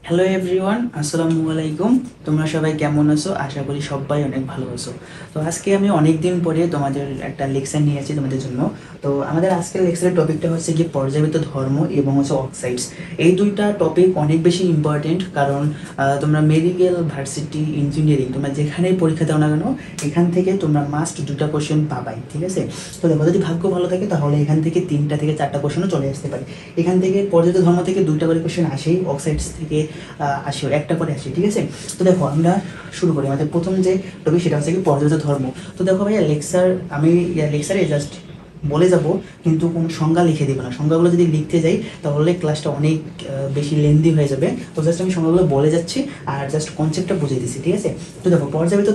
Hello everyone, আসসালামু আলাইকুম। তোমরা সবাই কেমন আছো? আশা করি সবাই অনেক ভালো আছো। তো আজকে আমি অনেক দিন পরে তোমাদের একটা লেকচার নিয়ে আসছি তোমাদের জন্য। তো আমাদের আজকের লেকচারের টপিকটা হচ্ছে কি পর্যাবৃত্ত ধর্ম এবং হচ্ছে অক্সাইডস। এই দুইটা টপিক অনেক বেশি ইম্পর্টেন্ট, কারণ তোমরা মেডিকেল, ভার্সিটি, ইঞ্জিনিয়ারিং তোমরা যেখানেই পরীক্ষা দাও না কেন, এখান থেকে তোমরা মাস্ট দুটা কোশ্চেন পাবাই, ঠিক আছে? তো দেখো, যদি ভাগ্য ভালো থাকে তাহলে এখান থেকে 3টা থেকে 4টা কোশ্চেনও চলে আসতে পারে। এখান থেকে পর্যাপ্ত ধর্ম থেকে 2টা করে কোশ্চেন আসেই, অক্সাইডস থেকে আসে একটা করে আসে, ঠিক আছে? তো দেখো, আমরা শুরু করি। আমাদের প্রথম যে টপিক সেটা হচ্ছে কি পর্যাপ্ত ধর্ম। তো দেখো ভাইয়া, আমি লেকচারে জাস্ট বলে যাব, কিন্তু কোনো সংজ্ঞা লিখে দিব না। সংজ্ঞাগুলো যদি লিখতে যাই তাহলে ক্লাসটা অনেক বেশি লেন্দি হয়ে যাবে। তো জাস্ট আমি সংজ্ঞাগুলো বলে যাচ্ছি আর জাস্ট কনসেপ্টটা বুঝিয়ে দিচ্ছি, ঠিক আছে? তো দেখো, পর্যাবৃত্ত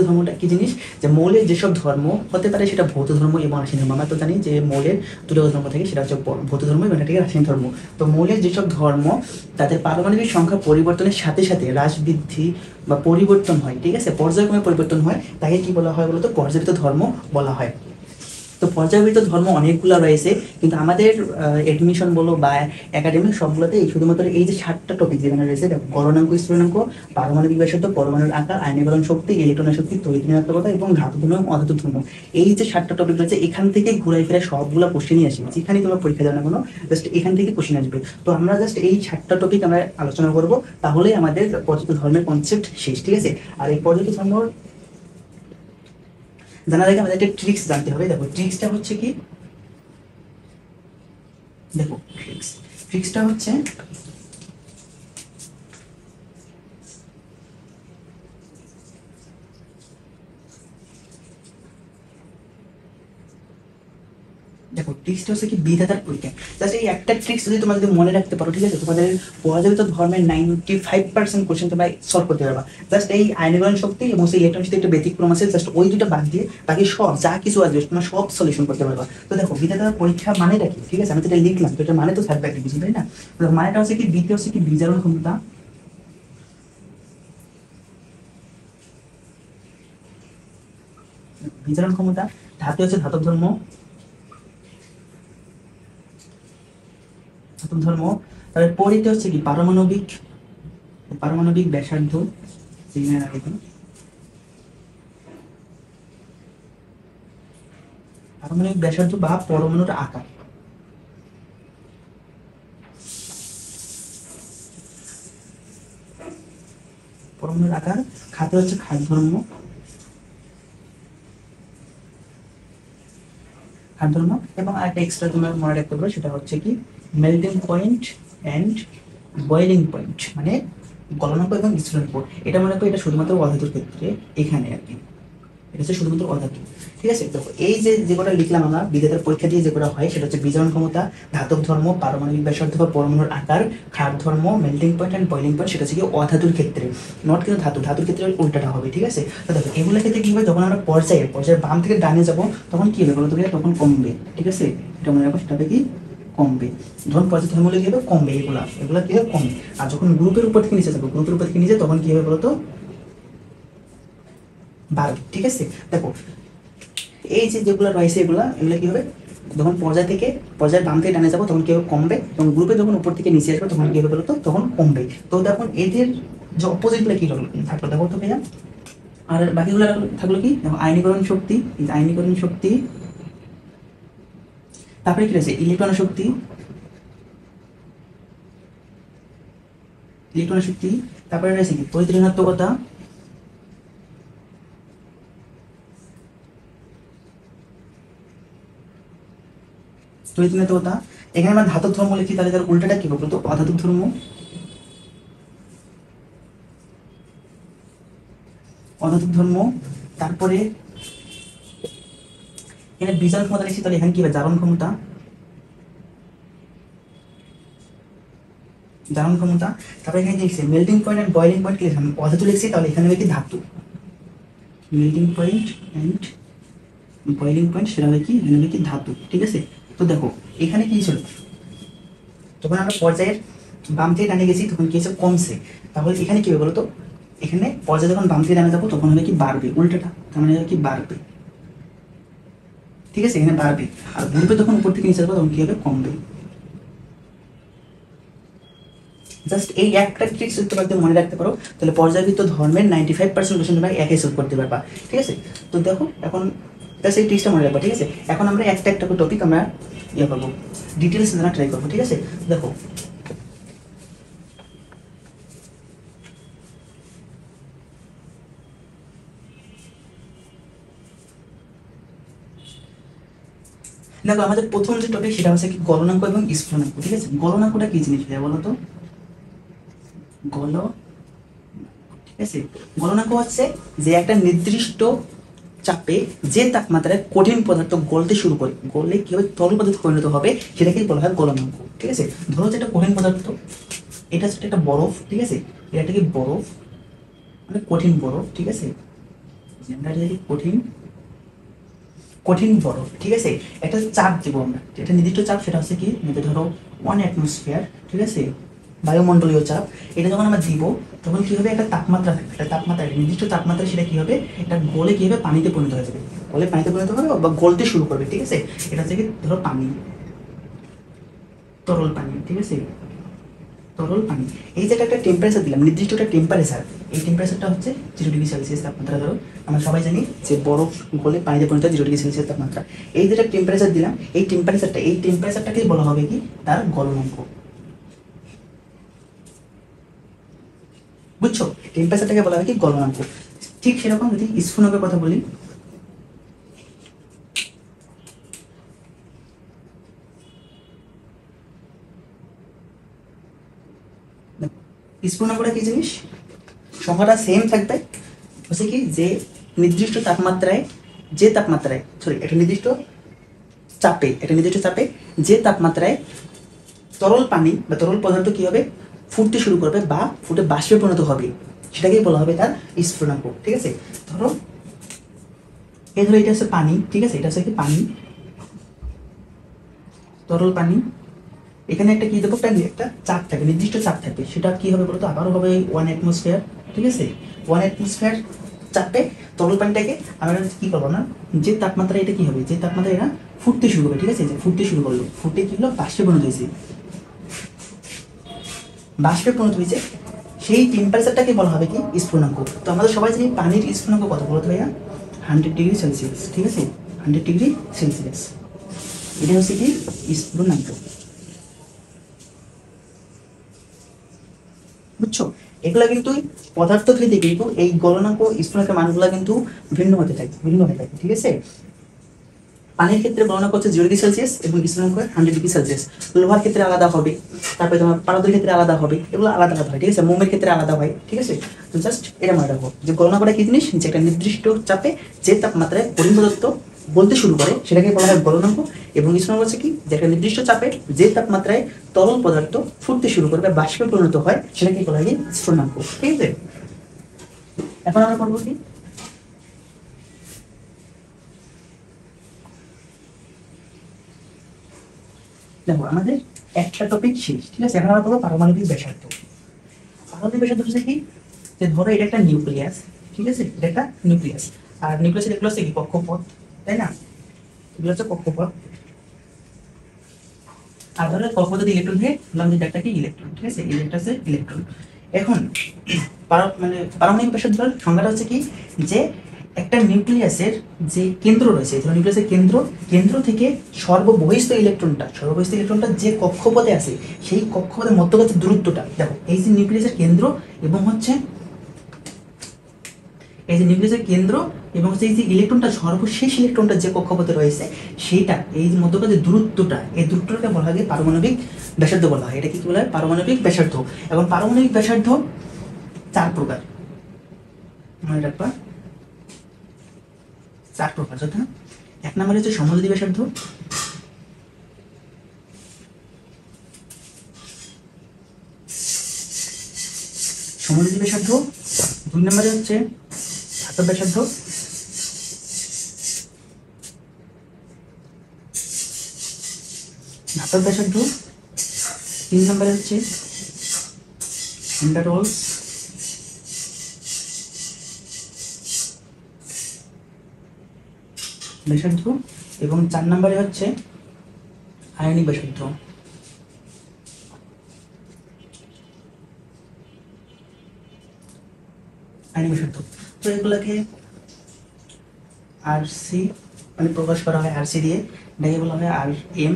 ধর্মটা কি জিনিস? যে মৌলের যেসব ধর্ম হতে পারে, সেটা ভৌত ধর্ম এবং রাসায়নিক ধর্ম। আমরা তো জানি যে মৌলের দুটো ধর্ম থাকে, সেটা হচ্ছে ভৌত ধর্ম এবং এটাকে রাসায়নিক ধর্ম। তো মৌলের যেসব ধর্ম তাদের পারমাণবিক সংখ্যা পরিবর্তনের সাথে সাথে হ্রাস বৃদ্ধি বা পরিবর্তন হয়, ঠিক আছে, পর্যায়ক্রমে পরিবর্তন হয়, তাকে কি বলা হয় বলতো? পর্যাবৃত্ত ধর্ম বলা হয়। তো পর্যায়বৃত্ত ধর্ম অনেকগুলো রয়েছে, কিন্তু আমাদের এডমিশন বলো বা একাডেমিক সবগুলোতে এই শুধুমাত্র এই যে 7টা টপিক যেখানে রয়েছে, দেখো, গলনাঙ্ক, স্থূলনাঙ্ক, পারমাণবিক ব্যাসার্ধ, পরমাণুর আকার, আয়নীকরণ শক্তি, ইলেকট্রনের শক্তি, তড়িৎ ঋণাত্মকতা এবং ধাতু ধর্ম, অধাতু ধর্ম, এই যে 7টা টপিক রয়েছে, এখান থেকে ঘুরাই ফিরে সবগুলো কোশ্চেনই আসে। যেখানে তোমরা পরীক্ষা দেওয়া না কোনো, জাস্ট এখান থেকে কোশ্চেন আসবে। তো আমরা জাস্ট এই 7টা টপিক আমরা আলোচনা করব, তাহলেই আমাদের পর্যাপ্ত ধর্মের কনসেপ্ট শেষ, ঠিক আছে? আর এই পর্যাপ্ত ধর্ম জানার আগে আমাদের একটা ট্রিক্স জানতে হবে। দেখো, ট্রিক্সটা হচ্ছে কি, দেখো, ট্রিক্সটা হচ্ছে, দেখো, ট্রিক্সটা হচ্ছে কি বিধাতার পরীক্ষা। জাস্ট এই একটা ট্রিক্স যদি তোমরা যদি মনে রাখতে পারো, ঠিক আছে, তোমাদের পর্যাপ্ত ধর্মের 95% কোশ্চেন তোমরা সলভ করতে পারবা। জাস্ট এই আয়নীকরণ শক্তি এবং সেই ইলেকট্রন শক্তি একটা ব্যতিক্রম আছে, জাস্ট ওই দুটো বাদ দিয়ে বাকি সব যা কিছু আসবে তোমরা সব সলিউশন করতে পারবা। তো দেখো, বিধাতার পরীক্ষা মানেটা কি, ঠিক আছে? আমি তো এটা লিখলাম, তো এটা মানে তো থাকবে একটা কিছু, তাই না? তো মানেটা হচ্ছে কি, বিতে হচ্ছে কি বিজারণ ক্ষমতা, বিজারণ ক্ষমতা, ধাতু হচ্ছে ধাতব ধর্ম, ধাতব ধর্ম। তারপরে পরিতে হচ্ছে কি পারমাণবিক, পারমাণবিক ব্যাসার্ধ, পারমাণবিক ব্যাসার্ধ বা পরমাণুর আকার, পরমাণুর আকার। খাতে হচ্ছে খাদ ধর্ম, খাদ ধর্ম। এবং আরেকটা এক্সট্রা তোমরা মনে রাখতে পারো, সেটা হচ্ছে কি melting point and boiling point, মানে গলনাঙ্ক এবং স্থলনাঙ্ক। এটা মনে করো, এটা শুধুমাত্র অধাতুর ক্ষেত্রে এখানে আর কি, এটা হচ্ছে শুধুমাত্র অধাতু, ঠিক আছে? দেখো, এই যে যে কটা লিখলাম আমরা বিধাতার পরীক্ষা দিয়ে, যে কটা হয়, সেটা হচ্ছে বিজারণ ক্ষমতা, ধাতব ধর্ম, পারমাণবিক ব্যাসার্ধ বা পরমাণুর আকার, ক্ষার ধর্ম, melting point and boiling point. সেটা হচ্ছে কি অধাতুর ক্ষেত্রে, নট কিন্তু ধাতুর ক্ষেত্রে উল্টাটা হবে, ঠিক আছে? তো দেখো, এগুলোর ক্ষেত্রে কি হবে, যখন আমরা পর্যায়ের বাম থেকে ডানে যাব, তখন কি হবে বলো তো? তখন কমবে, ঠিক আছে? এটা মনে রাখো, সেটা হবে কি কমবে। যখন পর্যায় ধর্ম কি হবে, কমবে, এগুলা এগুলা কি হবে, কমবে। আর যখন গ্রুপের উপর থেকে নিচে যাবো, গ্রুপের উপর থেকে নিচে, তখন কি হবে বলতো? বাড়বে, ঠিক আছে? দেখো, এই যে যেগুলো রয়েছে, এগুলো কি হবে, যখন পর্যায়ের বাম থেকে ডানে যাবো তখন কি হবে, কমবে। এবং গ্রুপে যখন উপর থেকে নিচে আসবে তখন কি হবে বলতো? তখন কমবে। তো দেখুন, এদের যে অপোজিট গুলো কি থাকলো, দেখো তো ভাইয়া। আর বাকিগুলো থাকলো কি, দেখো, আয়নীকরণ শক্তি, এই যে আয়নীকরণ শক্তি, তারপরে কি রয়েছে ইলেকট্রন শক্তি, তারপরে রয়েছে কি তড়িৎ ঋণাত্মকতা, তড়িৎ ঋণাত্মকতা। এখানে আমরা ধাতব ধর্ম লিখি, তাহলে তার উল্টাটা কি বলতো? অধাতব ধর্ম, অধাতব ধর্ম। তারপরে এখানে বিজারণ ক্ষমতা লিখছি, তাহলে এখানে কি হবে, জারণ ক্ষমতা, জারণ ক্ষমতা। তারপরে এখানে লিখছি melting point and boiling point, কি লিখলাম? অধাতু লিখছি, তাহলে এখানে হবে কি ধাতু, melting point and boiling point, সেটা হবে কি, এখানে হবে কি ধাতু, ঠিক আছে? তো দেখো, এখানে কি ছিল, যখন আমরা পর্যায়ের বাম থেকে ডানে গেছি তখন কি হচ্ছে, কমছে। তাহলে এখানে কি হবে বলতো? এখানে পর্যায়ে যখন বাম থেকে ডানে যাবো তখন হবে কি বাড়বে, উল্টাটা, তার মানে হবে কি বাড়বে, ঠিক আছে? এখানে বাড়বে। আর গ্রুপে যখন উপর থেকে নিচে যাবো তখন কি হবে, কমবে। জাস্ট এই একটা ট্রিক্স যদি তোমরা মনে রাখতে পারো তাহলে পর্যায়বৃত্ত ধর্মের 95% কোশ্চেন তোমরা একাই সলভ করতে পারবা, ঠিক আছে? তো দেখো এখন জাস্ট এই ট্রিক্সটা মনে রাখবা, ঠিক আছে? এখন আমরা একটা একটা টপিক আমরা ইয়ে করবো, ডিটেলস জানা ট্রাই করবো, ঠিক আছে? দেখো দেখো আমাদের প্রথম যে টপিক সেটা হচ্ছে কি গলনাঙ্ক এবং স্ফুটনাঙ্ক, ঠিক আছে? গলনাঙ্কটা কি জিনিস ভাইয়া বলো তো? গল ঠিক আছে, গলনাঙ্ক হচ্ছে যে একটা নির্দিষ্ট চাপে যে তাপমাত্রায় কঠিন পদার্থ গলতে শুরু করে, গলে কিভাবে তরল পদার্থ পরিণত হবে সেটাকেই বলা হয় গলনাঙ্ক, ঠিক আছে? ধরো যে একটা কঠিন পদার্থ, এটা হচ্ছে একটা বরফ, ঠিক আছে? এটা কি বরফ, মানে কঠিন বরফ, ঠিক আছে? কঠিন কঠিন বরফ, ঠিক আছে? একটা চাপ দিব আমরা, এটা নির্দিষ্ট চাপ, সেটা হচ্ছে কি ধরো 1 অ্যাটমসফিয়ার, ঠিক আছে? বায়ুমণ্ডলীয় চাপ। এটা যখন আমরা দিব তখন কি হবে, একটা তাপমাত্রা থাকবে, একটা তাপমাত্রা, একটা নির্দিষ্ট তাপমাত্রা, সেটা কি হবে, এটা গলে কি হবে, পানিতে পরিণত হয়ে যাবে, গলে পানিতে পরিণত হবে বা গলতে শুরু করবে, ঠিক আছে? এটা হচ্ছে কি ধরো পানি, তরল পানি, ঠিক আছে? তরল পানি। এই যে একটা টেম্পারেচার দিলাম, নির্দিষ্ট একটা টেম্পারেচার, এই টেম্পারেচারটা হচ্ছে 0°C তাপমাত্রা। ধরো আমরা সবাই জানি যে বরফ গলে পানিতে পরিণত হয় 0°C তাপমাত্রা। এই যেটা টেম্পারেচার দিলাম, এই টেম্পারেচারটাকে বলা হবে কি, তার গলনাঙ্ক, বুঝছো? টেম্পারেচারটাকে বলা হয় কি গলনাঙ্ক। ঠিক সেরকম যদি স্ফুটনাঙ্কের কথা বলি, স্ফুটনাঙ্কটা কি জিনিস, সংখ্যাটা সেম থাকবে, হচ্ছে কি যে নির্দিষ্ট তাপমাত্রায়, যে তাপমাত্রায় সরি একটা নির্দিষ্ট চাপে যে তাপমাত্রায় তরল পানি বা তরল পদার্থ কি হবে, ফুটতে শুরু করবে বা ফুটে বাষ্পে পরিণত হবে, সেটাকেই বলা হবে তার স্ফুটনাঙ্ক, ঠিক আছে? ধরো ধরো এটা হচ্ছে পানি, ঠিক আছে? এটা হচ্ছে কি পানি, তরল পানি। এখানে একটা কি দেবো, একটা চাপ থাকবে, নির্দিষ্ট চাপ থাকবে, সেটা কি হবে বলতো, আবারও হবে 1 অ্যাটমসফিয়ার, ঠিক আছে? 1 অ্যাটমসফিয়ার চাপে তরল পানিটাকে আমরা কি করবো না, যে তাপমাত্রা এটা কি হবে, যে তাপমাত্রা এটা ফুটতে শুরু করবে, ঠিক আছে? যে ফুটতে শুরু করলো, ফুটে কি হলো, বাষ্পে পরিণত হয়েছে, বাষ্পে পরিণত হয়েছে, সেই টেম্পারেচারটাকে বলা হবে কি স্ফুটনাঙ্ক। তো আমাদের সবাই জানি পানির স্ফুটনাঙ্ক কত বলতো ভাইয়া, 100°C, ঠিক আছে? 100°C, এটা হচ্ছে কি স্ফুটনাঙ্ক, বুঝছো? এগুলা কিন্তু পদার্থ ভেদে কিন্তু এই গলনাঙ্ক স্ফুটনাঙ্কের মানগুলা কিন্তু ভিন্ন হয়ে থাকে, ঠিক আছে? পানির ক্ষেত্রে গণনা করছে 0°C এবং স্ফুটনাঙ্ক 100°C। লোহার ক্ষেত্রে আলাদা হবে, তারপরে তোমার পারদের ক্ষেত্রে আলাদা হবে, এগুলো আলাদা আলাদা হয়, ঠিক আছে? মোমের ক্ষেত্রে আলাদা হয়, ঠিক আছে? তো জাস্ট এটা মনে রাখো যে গণনা করা কি জিনিস, যে একটা নির্দিষ্ট চাপে যে তাপমাত্রায় কঠিন পদার্থ বলতে শুরু করে সেটাকে বলা হয় গলনাঙ্ক, এবং স্ফুটনাঙ্ক হচ্ছে কি যে একটা নির্দিষ্ট চাপে যে তাপমাত্রায় তরল পদার্থ ফুটতে শুরু করে বা বাষ্পে পরিণত হয় সেটাকে বলা হয় স্ফুটনাঙ্ক, ঠিক আছে? এখন আমরা করবো কি, দেখো আমাদের একটা টপিক শেষ, ঠিক আছে? এখন আমরা করবো পারমাণবিক ব্যাসার্ধ। পারমাণবিক ব্যাসার্ধ হচ্ছে কি, যে ধরো এটা একটা নিউক্লিয়াস, ঠিক আছে? এটা একটা নিউক্লিয়াস, আর নিউক্লিয়াসের এগুলো হচ্ছে কি কক্ষপথ, তাই না? এগুলো হচ্ছে কক্ষপথ। আর ধরো কক্ষপথে ইলেকট্রন থেকে বললাম যে একটা কি ইলেকট্রন, ঠিক আছে? এটা হচ্ছে ইলেকট্রন। এখন পারমাণবিক ব্যাসার্ধের সংজ্ঞাটা হচ্ছে কি, যে একটা নিউক্লিয়াসের যে কেন্দ্র রয়েছে, ধরো নিউক্লিয়াসের কেন্দ্র থেকে সর্ববহিস্থ ইলেকট্রনটা যে কক্ষপথে আছে সেই কক্ষপথের মধ্যবর্তী দূরত্বটা, দেখো এই যে নিউক্লিয়াসের কেন্দ্র এবং হচ্ছে এই যে নিউক্লিয়াসের কেন্দ্র এবং হচ্ছে এই যে ইলেকট্রনটা, সর্বশেষ ইলেকট্রনটা যে কক্ষপথে রয়েছে সেইটা, এই যে মধ্যবর্তী যে দূরত্বটা, এই দূরত্বটাকে বলা হয় পারমাণবিক ব্যাসার্ধ বলা হয়। এটা কি বলা হয়, পারমাণবিক ব্যাসার্ধ। এবং পারমাণবিক ব্যাসার্ধ 4 প্রকার, মনে রাখবা 4 প্রকার, যথা 1 নম্বরে হচ্ছে সমযোজী ব্যাসার্ধ, সমযোজী ব্যাসার্ধ। 2 নম্বরে হচ্ছে ধাতব ব্যাসার্ধ, ধাতব ব্যাসার্ধ। 3 নম্বরে হচ্ছে ভ্যান রোলস ব্যাসার্ধ, এবং 4 নম্বরে হচ্ছে আয়নিক ব্যাসার্ধ। আয়নিক ব্যাসার্ধ। তো এগুলাকে আরসি মানে প্রকাশ করা হয় আরসি দিয়ে, এটাকে বলা হয় আর এম,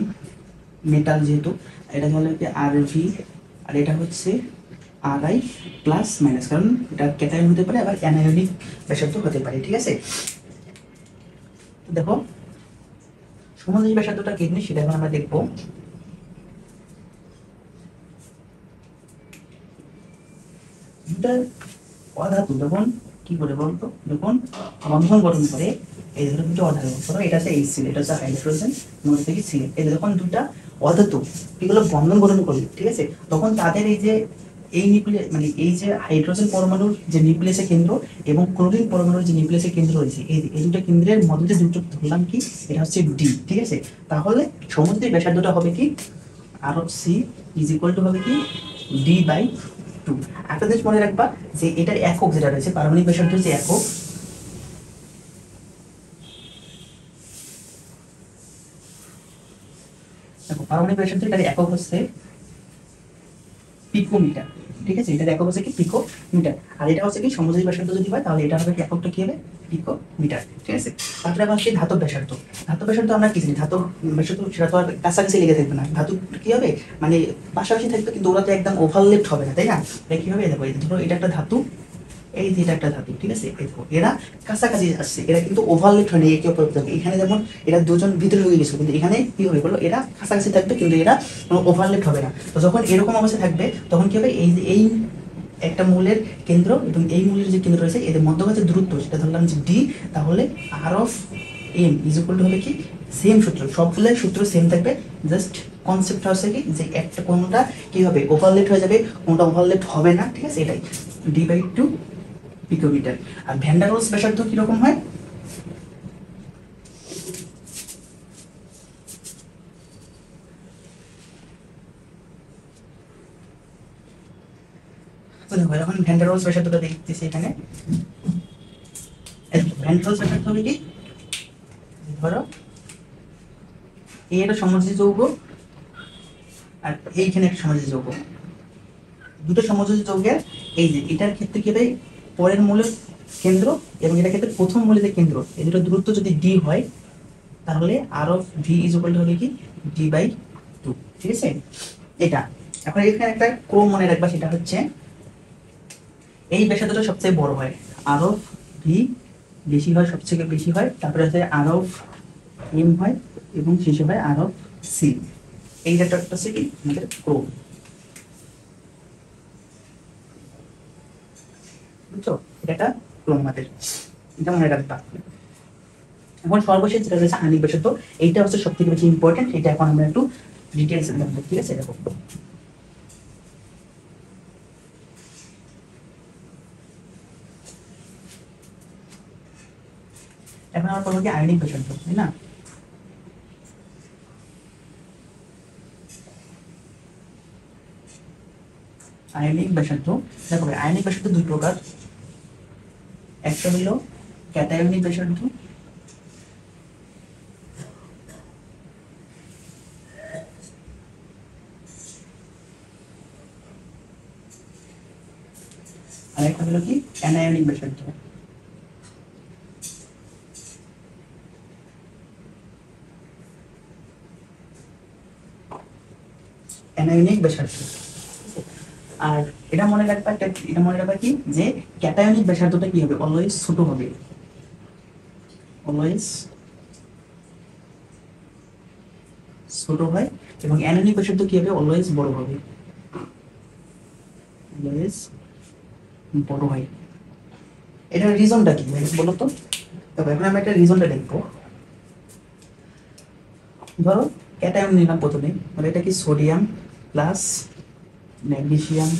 মেটাল যেহেতু, এটা বলা হয় আর ভি, আর এটা হচ্ছে আর আই প্লাস মাইনাস, কারণ এটা ক্যাটায়ন হতে পারে আবার অ্যানায়নিক ব্যাসার্ধ হতে পারে। ঠিক আছে, দেখো সমযোজী ব্যাসার্ধটা কি জিনিস সেটা এখন আমরা দেখবো। দুটা অধাতু যখন কি করে বলতো, যখন বন্ধন গঠন করে, এই ধরো দুটো অধাতু, ধরো এটা হচ্ছে এইচ, এটা হচ্ছে হাইড্রোজেন, মধ্যে থেকে সিলেন, এই যখন দুটা অধাতু এগুলো বন্ধন গঠন করবে, ঠিক আছে, তখন তাদের এই যে এই নিউক্লিয়াস মানে এই যে হাইড্রোজেন পরমাণুর যে নিউক্লিয়াসের কেন্দ্র এবং ক্লোরিন পরমাণুর যে নিউক্লিয়াসের কেন্দ্র রয়েছে, এই দুটো কেন্দ্রের মধ্যে যে দুটো ধরলাম কি, এটা হচ্ছে ডি। ঠিক আছে, তাহলে সমুদ্রের ব্যাসার্ধটা হবে কি, R of C is equal to হবে কি ডি বাই টু। একটা জিনিস মনে রাখবা যে এটার একক যেটা রয়েছে পারমাণবিক ব্যাসার্ধ যে একক, দেখো পারমাণবিক ব্যাসার্ধ এটার একক হচ্ছে পিকোমিটার। ঠিক আছে, এটার একক হচ্ছে কি পিকোমিটার, আর এটা হচ্ছে কি সমযোজী ব্যাসার্ধ যদি হয় তাহলে এটা হবে কি এককটা কি হবে পিকোমিটার। ঠিক আছে, তারপরে আবার সেই ধাতব ব্যাসার্ধ। ধাতব ব্যাসার্ধ আমরা কি জানি, ধাতব ব্যাসার্ধ সেটা তো আর কাছাকাছি লেগে থাকবে না, ধাতু কি হবে মানে পাশাপাশি থাকবে কিন্তু ওরা তো একদম ওভারলেপ্ট হবে না, তাই না? এটা কি হবে, দেখো এই ধরো এটা একটা ধাতু, এই যে এটা একটা ধাতু, ঠিক আছে, এই দেখো এরা কাছাকাছি আসছে, এরা কিন্তু ওভারলেপ্ট হয়নি একে অপরের প্রতি। এখানে যেমন এরা দুজন ভিতরে ঢুকে গেছিল, কিন্তু এখানে কি হবে বলো, এরা কাছাকাছি থাকবে কিন্তু এরা ওভারলেপ্ট হবে না। তো যখন এরকম অবস্থা থাকবে তখন কি হবে, এই যে এই একটা মূলের কেন্দ্র এবং এই মূলের যে কেন্দ্র রয়েছে এদের মধ্যকার দূরত্ব সেটা ধরলাম যে ডি, তাহলে R of M is equal to হবে কি সেম সূত্র, সবগুলোর সূত্র সেম থাকবে, জাস্ট কনসেপ্টটা হচ্ছে কি যে একটা কোনটা কি হবে ওভারলেপ্ট হয়ে যাবে, কোনটা ওভারলেপ্ট হবে না। ঠিক আছে, এটাই ডি বাই টু পিকোমিটার। আর ভ্যান ডার ওয়ালস ব্যাসার্ধ কিরকম হয়, তো দেখো এখন ভ্যান ডার ওয়ালস ব্যাসার্ধটা দেখতেছি এখানে। ভ্যান ডার ওয়ালস ব্যাসার্ধ হবে কি, ধরো এই একটা সমযোজী যৌগ আর এইখানে একটা সমযোজী যৌগ, দুটো সমযোজী যৌগের এই যে এটার ক্ষেত্রে কি হবে পরের মূলের কেন্দ্র এবং এটার ক্ষেত্রে প্রথম মূলের যে কেন্দ্র, এই দুটো দূরত্ব যদি ডি হয় তাহলে R of V is equal to হবে কি ডি বাই টু। ঠিক আছে, এটা এখন এখানে একটা ক্রম মনে রাখবা, সেটা হচ্ছে এই ব্যাসার্ধটা সবচেয়ে বড় হয়, আর অফ ভি বেশি হয়, সবচেয়ে বেশি হয়, তারপরে হচ্ছে আর অফ এম হয় এবং শেষে হয় আর অফ সি। এই একটা হচ্ছে কি আমাদের ক্রম, বুঝছো, এটা একটা ক্রম আমাদের, এটা মনে রাখবা। এখন সর্বশেষ যেটা রয়েছে আণবিক ব্যাসার্ধ, এইটা হচ্ছে সব থেকে বেশি ইম্পর্টেন্ট, এটা এখন আমরা একটু ডিটেলস জানবো। ঠিক আছে, দেখো এখন আমরা পড়বো কি আয়নিক ব্যাসার্ধ, তাই না? আয়নিক ব্যাসার্ধ, দেখো আয়নিক ব্যাসার্ধ দুই প্রকার, একটা হলো ক্যাটায়নিক ব্যাসার্ধ, আর একটা হলো কি অ্যানায়নিক ব্যাসার্ধ। অ্যানায়নিক ব্যাসার্ধ, আর এটা মনে রাখবা, এটা মনে রাখবা কি যে ক্যাটায়নিক ব্যাসার্ধটা কি হবে, অলওয়েজ ছোট হবে, অলওয়েজ ছোট হয়, এবং অ্যানায়নিক ব্যাসার্ধ কি হবে, অলওয়েজ বড় হবে, অলওয়েজ বড় হয়। এটার রিজনটা কি বলো তো? তবে এখন আমরা একটা রিজনটা দেখবো। ধরো ক্যাটায়ন নিলাম প্রথমে, মানে এটা কি সোডিয়াম প্লাস ম্যাগনেসিয়াম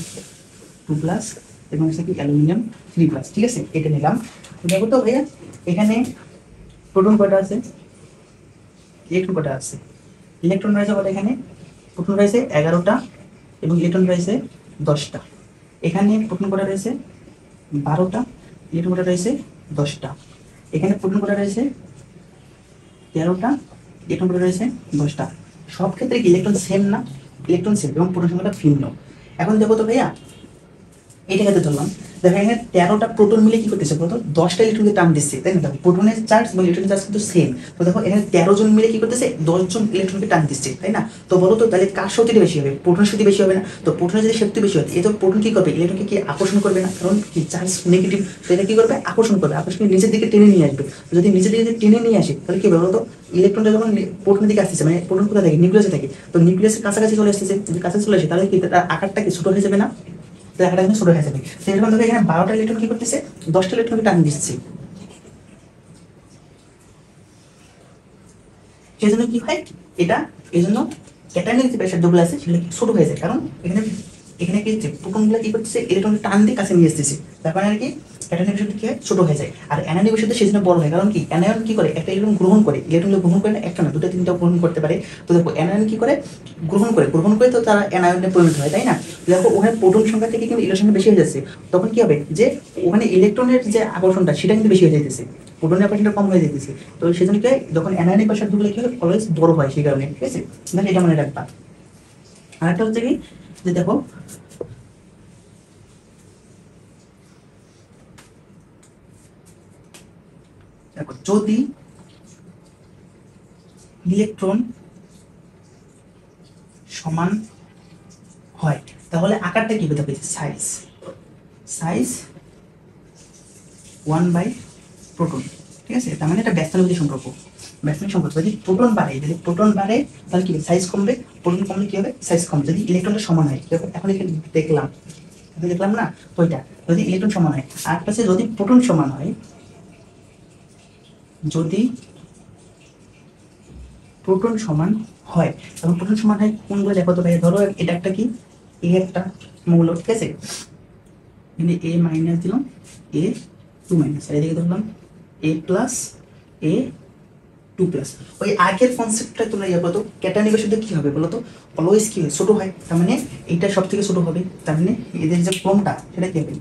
2 প্লাস এবং হচ্ছে কি অ্যালুমিনিয়াম 3 প্লাস। ঠিক আছে, এটা নিলাম। দেখো তো ভাইয়া এখানে প্রোটন কয়টা আছে, ইলেকট্রন কয়টা আছে? ইলেকট্রন রয়েছে কয়টা এখানে? প্রোটন রয়েছে 11টা এবং ইলেকট্রন রয়েছে 10টা। এখানে প্রোটন কয়টা রয়েছে 12টা, ইলেকট্রন কয়টা রয়েছে 10টা। এখানে প্রোটন কয়টা রয়েছে 13টা, ইলেকট্রন কয়টা রয়েছে 10টা। সব ক্ষেত্রে কি ইলেকট্রন সেম না? ইলেকট্রন সেম এবং প্রোটন সংখ্যাটা ভিন্ন। এখন দেখো তো ভাইয়া এটা ক্ষেত্রে ধরলাম দেখো এখানে 13টা প্রোটন মিলে কি করতেছে বলতো 10টা ইলেকট্রনকে টান দিচ্ছে, তাই না? দেখো প্রোটনের চার্জ এবং ইলেকট্রনের চার্জ কিন্তু সেম। তো দেখো এখানে 13 জন মিলে কি করতেছে 10 জন ইলেকট্রনকে টান দিচ্ছে, তাই না? তো বলো তো তাহলে কার শক্তিটা বেশি হবে? প্রোটনের শক্তি বেশি হবে না? তো প্রোটনের যদি শক্তি বেশি হয় এই তো প্রোটন কি করবে ইলেকট্রনকে কি আকর্ষণ করবে না, কারণ কি চার্জ নেগেটিভ, তো এটা কি করবে আকর্ষণ করবে, আকর্ষণ করে নিচের দিকে টেনে নিয়ে আসবে। তো যদি নিচের দিকে টেনে নিয়ে আসে তাহলে কি হবে বলো তো ইলেকট্রনটা যখন প্রোটনের দিকে আসতেছে, মানে প্রোটন কোথা থেকে নিউক্লিয়াসে থাকে, তো নিউক্লিয়াসের কাছাকাছি চলে আসতেছে, যদি কাছে চলে আসে তাহলে কি তার আকারটা কি ছোট হয়ে যাবে না? আকারটা কিন্তু ছোট হয়ে যাবে। সেরকম ধরো এখানে 12টা ইলেকট্রন কি করতেছে 10টা ইলেকট্রনকে টান দিচ্ছে, সেই জন্য কি হয় এটা, এই জন্য ক্যাটায়নের যে ব্যাসার্ধগুলো আছে সেগুলো ছোট হয়ে যায়, কারণ এখানে এখানে কি হচ্ছে প্রোটনগুলো কি করতেছে ইলেকট্রনকে টান দিয়ে কাছে নিয়ে আসতেছে, তার কারণে আর কি ক্যাটায়নের ব্যাসার্ধ কি হয় ছোট হয়ে যায়। আর অ্যানায়নিক ব্যাসার্ধ সেই জন্য বড় হয়, কারণ কি অ্যানায়ন কি করে একটা ইলেকট্রন গ্রহণ করে, ইলেকট্রনগুলো গ্রহণ করে না একটা না দুটো তিনটা গ্রহণ করতে পারে। তো দেখো অ্যানায়ন কি করে গ্রহণ করে তো তারা অ্যানায়নে পরিণত হয়, তাই না? দেখো ওখানে প্রোটন সংখ্যা থেকে কিন্তু ইলেকট্রন বেশি হয়ে যাচ্ছে, তখন কি হবে যে ওখানে ইলেকট্রনের যে আকর্ষণটা সেটা কিন্তু বেশি হয়ে যাইতেছে, প্রোটনের আকর্ষণটা কম হয়ে যেতেছে। তো সেজন্য কি হয় যখন অ্যানায়নিক ব্যাসার্ধগুলো কি হয় অলওয়েজ বড় হয়, সেই কারণে ঠিক আছে, তাহলে এটা মনে রাখবা। আরেকটা হচ্ছে কি যে দেখো যদি ইলেকট্রন সমান হয় তাহলে আকারটা কি হতে হবে সাইজ, সাইজ 1/প্রোটন, ঠিক আছে? তার মানে এটা ব্যস্তানুপাতিক সম্পর্ক, ব্যস্তানুপাতিক সম্পর্ক। যদি প্রোটন বাড়ে, যদি প্রোটন বাড়ে তাহলে কি সাইজ কমবে, প্রোটন কমলে কি হবে সাইজ কমবে। যদি ইলেকট্রনটা সমান হয়, এখন এখানে দেখলাম না তো এটা যদি ইলেকট্রন সমান হয়, আর পাশে যদি প্রোটন সমান হয়, যদি প্রোটন সমান হয় তখন প্রোটন সমান হয় কোনগুলো দেখো তো ভাই, ধরো এটা একটা কি এ একটা মৌল, ঠিক আছে? এখানে এ মাইনাস দিলাম, এ টু মাইনাস, আর এদিকে ধরলাম এ প্লাস এ টু প্লাস। ওই আগের কনসেপ্টটা তোমরা ইয়ে করো তো ক্যাটায়নিক ব্যাসার্ধ কি হবে বলো তো অলওয়েজ কি হয় ছোট হয়, তার মানে এইটা সব থেকে ছোট হবে, তার মানে এদের যে ক্রমটা সেটা কি হবে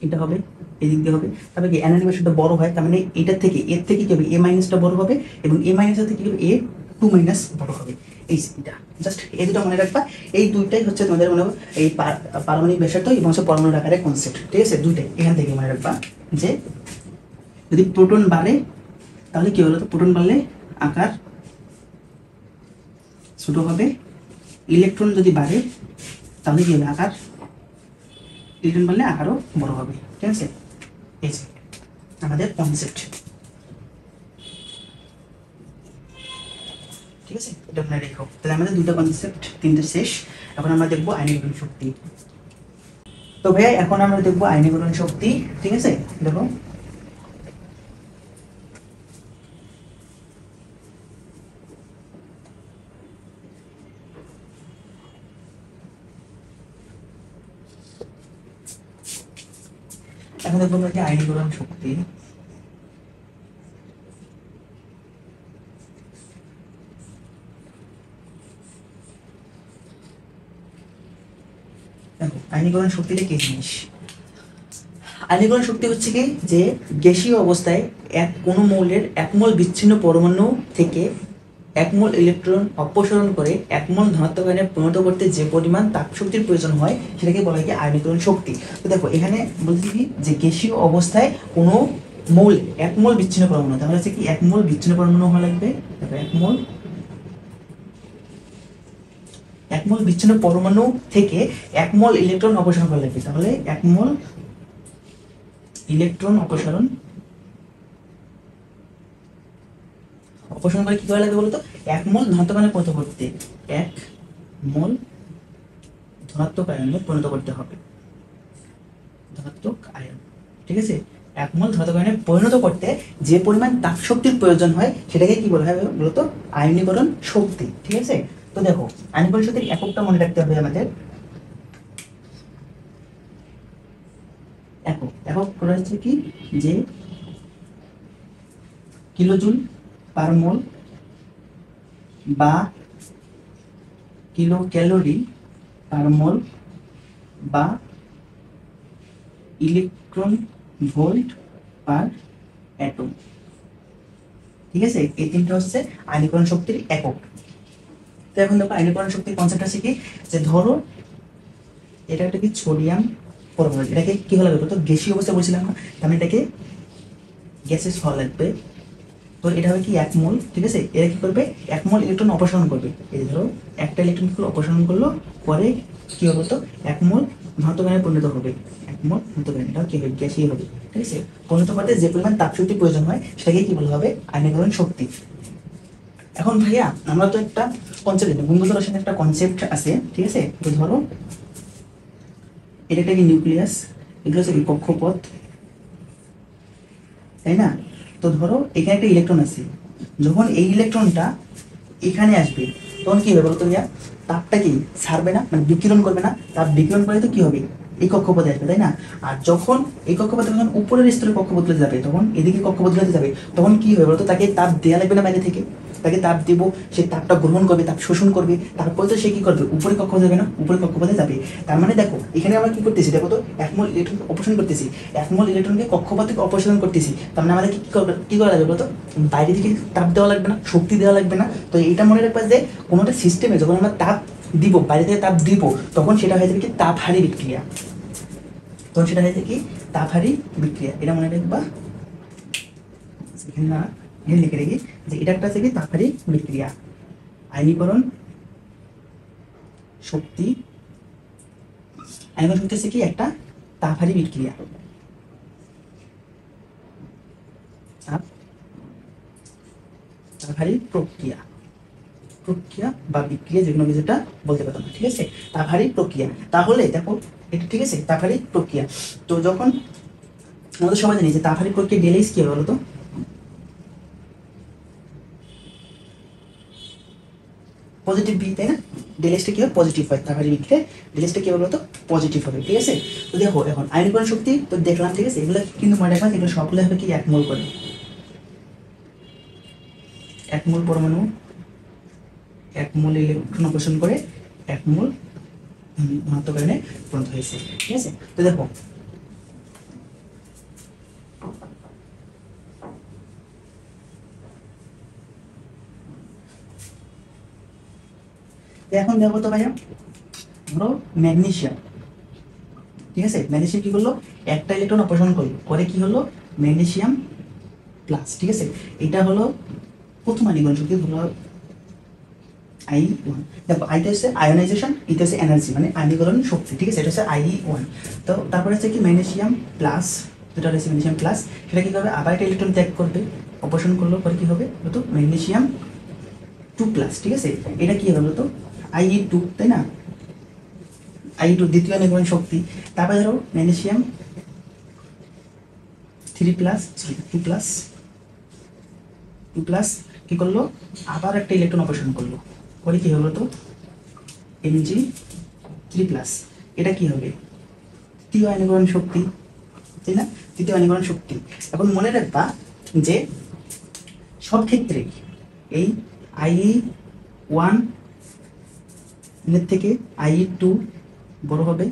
এটা হবে, এদিক দিয়ে হবে। তারপরে কি অ্যানায়নিক ব্যাসার্ধ বড় হয়, তার মানে এটার থেকে এর থেকে কি হবে এ মাইনাসটা বড় হবে, এবং এ মাইনাসের থেকে কি হবে এ টু মাইনাস বড় হবে। এই এটা জাস্ট এই দুটো মনে রাখবা, এই দুইটাই হচ্ছে তোমাদের মনে হবে এই পারমাণবিক ব্যাসার্ধ এবং হচ্ছে পরমাণু আকারের কনসেপ্ট, ঠিক আছে? দুইটাই এখান থেকে মনে রাখবা যে যদি প্রোটন বাড়ে তাহলে কি হলো, তো প্রোটন বাড়লে আকার ছোট হবে, ইলেকট্রন যদি বাড়ে তাহলে কি হবে আকার, ইলেকট্রন বাড়লে আকারও বড় হবে, ঠিক আছে? এই যে আমাদের কনসেপ্ট, ঠিক আছে? এটা মনে রেখো। তাহলে আমাদের দুটো কনসেপ্ট তিনটে শেষ। এখন আমরা দেখবো আয়নীকরণ শক্তি। তো ভাইয়া এখন আমরা দেখবো আয়নীকরণ শক্তি, ঠিক আছে? দেখো এখন দেখবো যে আয়নীকরণ শক্তি, আয়নীকরণ শক্তিটা কি জিনিস? আয়নীকরণ শক্তি হচ্ছে কি যে গ্যাসীয় অবস্থায় কোনো মৌলের এক মোল বিচ্ছিন্ন পরমাণু থেকে এক মোল ইলেকট্রন অপসারণ করে এক মোল ধনাত্মক আয়নে পরিণত করতে যে পরিমাণ তাপ শক্তির প্রয়োজন হয় সেটাকে বলা হয় কি আয়নীকরণ শক্তি। তো দেখো এখানে বলতে কি যে গ্যাসীয় অবস্থায় কোনো মৌল এক মোল বিচ্ছিন্ন পরমাণু, তাহলে হচ্ছে কি এক মোল বিচ্ছিন্ন পরমাণু হওয়া লাগবে, তারপর এক মোল বিচ্ছিন্ন পরমাণু থেকে এক মোল ইলেকট্রন অপসারণ করা লাগবে, তাহলে এক মোল ইলেকট্রন অপসারণ করে কি করা লাগবে বলতো এক মোল ধনাত্মক আয়নে পরিণত করতে, এক মোল ধনাত্মক আয়নে পরিণত করতে হবে, ধনাত্মক আয়ন, ঠিক আছে? এক মোল ধনাত্মক আয়নে পরিণত করতে যে পরিমাণ তাপ শক্তির প্রয়োজন হয় সেটাকে কি বলা হয় বলতো আয়নীকরণ শক্তি, ঠিক আছে? তো দেখো আয়নীকরণ শক্তির এককটা মনে রাখতে হবে আমাদের, একক করা হচ্ছে কি যে কিলোজুল পার মোল বা কিলো ক্যালোরি পার মোল বা ইলেকট্রন ভোল্ট পার অ্যাটম, ঠিক আছে? এই তিনটা হচ্ছে আয়নীকরণ শক্তির একক। তো এখন দেখো আয়নীকরণ শক্তির কনসেপ্ট আছে কি যে ধরো এটা একটা কি সোডিয়াম পরমাণু। এটাকে কি হওয়া লাগবে বলতো, গ্যাসীয় অবস্থা বলছিলাম না, তার মানে এটাকে গ্যাসেস হওয়া লাগবে। তো এটা হবে কি 1 মোল, ঠিক আছে। এরা কি করবে, 1 মোল ইলেকট্রন অপসারণ করবে। এই যে ধরো একটা ইলেকট্রন কি অপসারণ করলো, পরে কি হবে তো 1 মোল ঘনত্বকণে পরিণত হবে। 1 মোল ঘনত্বকণে, এটা কি হবে, গ্যাসীয় হবে, ঠিক আছে। পরিণত করতে যে পরিমাণ তাপশক্তি প্রয়োজন হয় সেটাকে কি বলা হবে, আয়নীকরণ শক্তি। এখন ভাইয়া আমরা তো একটা কনসেপ্ট জানি, গুণগত রসায়নের একটা কনসেপ্ট আছে, ঠিক আছে। তো ধরো এটা একটা কি নিউক্লিয়াস, এগুলো হচ্ছে কি কক্ষপথ, তাই না। তো ধরো এখানে একটা ইলেকট্রন আছে, যখন এই ইলেকট্রনটা এখানে আসবে তখন কি হবে বলতো ভাইয়া, তাপটা কি ছাড়বে না, মানে বিকিরণ করবে না, তাপ বিকিরণ করে তো কি হবে, এই কক্ষপথে আসবে, তাই না। আর যখন এই কক্ষপথে যখন উপরের স্তরে কক্ষপথে যাবে, তখন এদিকে কক্ষপথে যাবে, তখন কি হবে বলতো, তাকে তাপ দেওয়া লাগবে না বাইরে থেকে, তাকে তাপ দিব, সে তাপটা গ্রহণ করবে, তাপ শোষণ করবে, তারপরে তো সে কি করবে, উপরে কক্ষপথে যাবে না, উপরে কক্ষপথে যাবে। তার মানে দেখো এখানে আমরা কি করতেছি, দেখো তো 1 মোল ইলেকট্রন অপসারণ করতেছি, 1 মোল ইলেকট্রনকে কক্ষপথ থেকে অপসারণ করতেছি। তার মানে আমাদের কি করা লাগবে বলতো, বাইরে থেকে তাপ দেওয়া লাগবে না, শক্তি দেওয়া লাগবে না। তো এটা মনে রাখবা যে কোনো একটা সিস্টেমে যখন আমরা তাপ দিব, বাইরে থেকে তাপ দিব, তখন সেটা হয়ে যাবে কি তাপহারী বিক্রিয়া, তখন সেটা হয়ে যাবে কি তাপহারী বিক্রিয়া। এটা মনে রাখবা, এখানে না এখানে লিখে রেখে যে এটা একটা আছে কি তাপহারী বিক্রিয়া। আয়নীকরণ শক্তি, আয়নীকরণ শক্তি হচ্ছে কি একটা তাপহারী বিক্রিয়া, তাপহারী প্রক্রিয়া, প্রক্রিয়া বা বিক্রিয়া যে কোনো কিছুটা বলতে পারতাম না, ঠিক আছে। তাপহারী প্রক্রিয়া, তাহলে দেখো এটা ঠিক আছে, তাপহারী প্রক্রিয়া। তো যখন আমাদের সবাই জানি যে তাপহারী প্রক্রিয়া ডেলেইস কি হবে বলতো, পজিটিভ বি, তাই না। ডেলেসটা কি হবে, পজিটিভ হয়, তাপহারী বিক্রিয়া ডেলেসটা কি হবে বলতো, পজিটিভ হবে, ঠিক আছে। তো দেখো এখন আয়নীকরণ শক্তি তো দেখলাম, ঠিক আছে। এগুলো কিন্তু মনে রাখবা, এগুলো সবগুলো হবে কি 1 মোল করে, 1 মোল পরমাণু 1 মোল ইলেকট্রন অপসারণ করে 1 মোল ঘনত্বকরণে পরিণত হয়েছে, ঠিক আছে। তো দেখো এখন দেখো তো ভাইয়া, ধরো ম্যাগনেসিয়াম, ঠিক আছে। ম্যাগনেসিয়াম কি করলো, একটা ইলেকট্রন অপসারণ করলো, পরে কি হলো, ম্যাগনেসিয়াম প্লাস, ঠিক আছে। এটা হলো প্রথম আয়নীকরণ শক্তি, হলো I1। দেখো আইটা হচ্ছে আয়োনাইজেশন, এটা হচ্ছে এনার্জি, মানে আয়নীকরণ শক্তি, ঠিক আছে। এটা হচ্ছে I1। তো তারপরে হচ্ছে কি ম্যাগনেসিয়াম প্লাস, যেটা হচ্ছে ম্যাগনেসিয়াম প্লাস, সেটা কি হবে, আবার একটা ইলেকট্রন ত্যাগ করবে, অপসারণ করলো, পরে কি হবে বলতো, ম্যাগনেসিয়াম 2 প্লাস, ঠিক আছে। এটা কি হবে বলতো, I2, তাই না, I2 দ্বিতীয় আয়নীকরণ শক্তি। তারপরে ধরো ম্যাগনেসিয়াম 3 প্লাস, 2 প্লাস, 2 প্লাস কি করলো, আবার একটা ইলেকট্রন অপসারণ করলো, পরে কি হলো তো Mg3 প্লাস। এটা কি হবে, তৃতীয় আয়নীকরণ শক্তি, তাই না, তৃতীয় আয়নীকরণ শক্তি। এখন মনে রাখবা যে সব ক্ষেত্রে এই I1 এর থেকে I2 বড় হবে,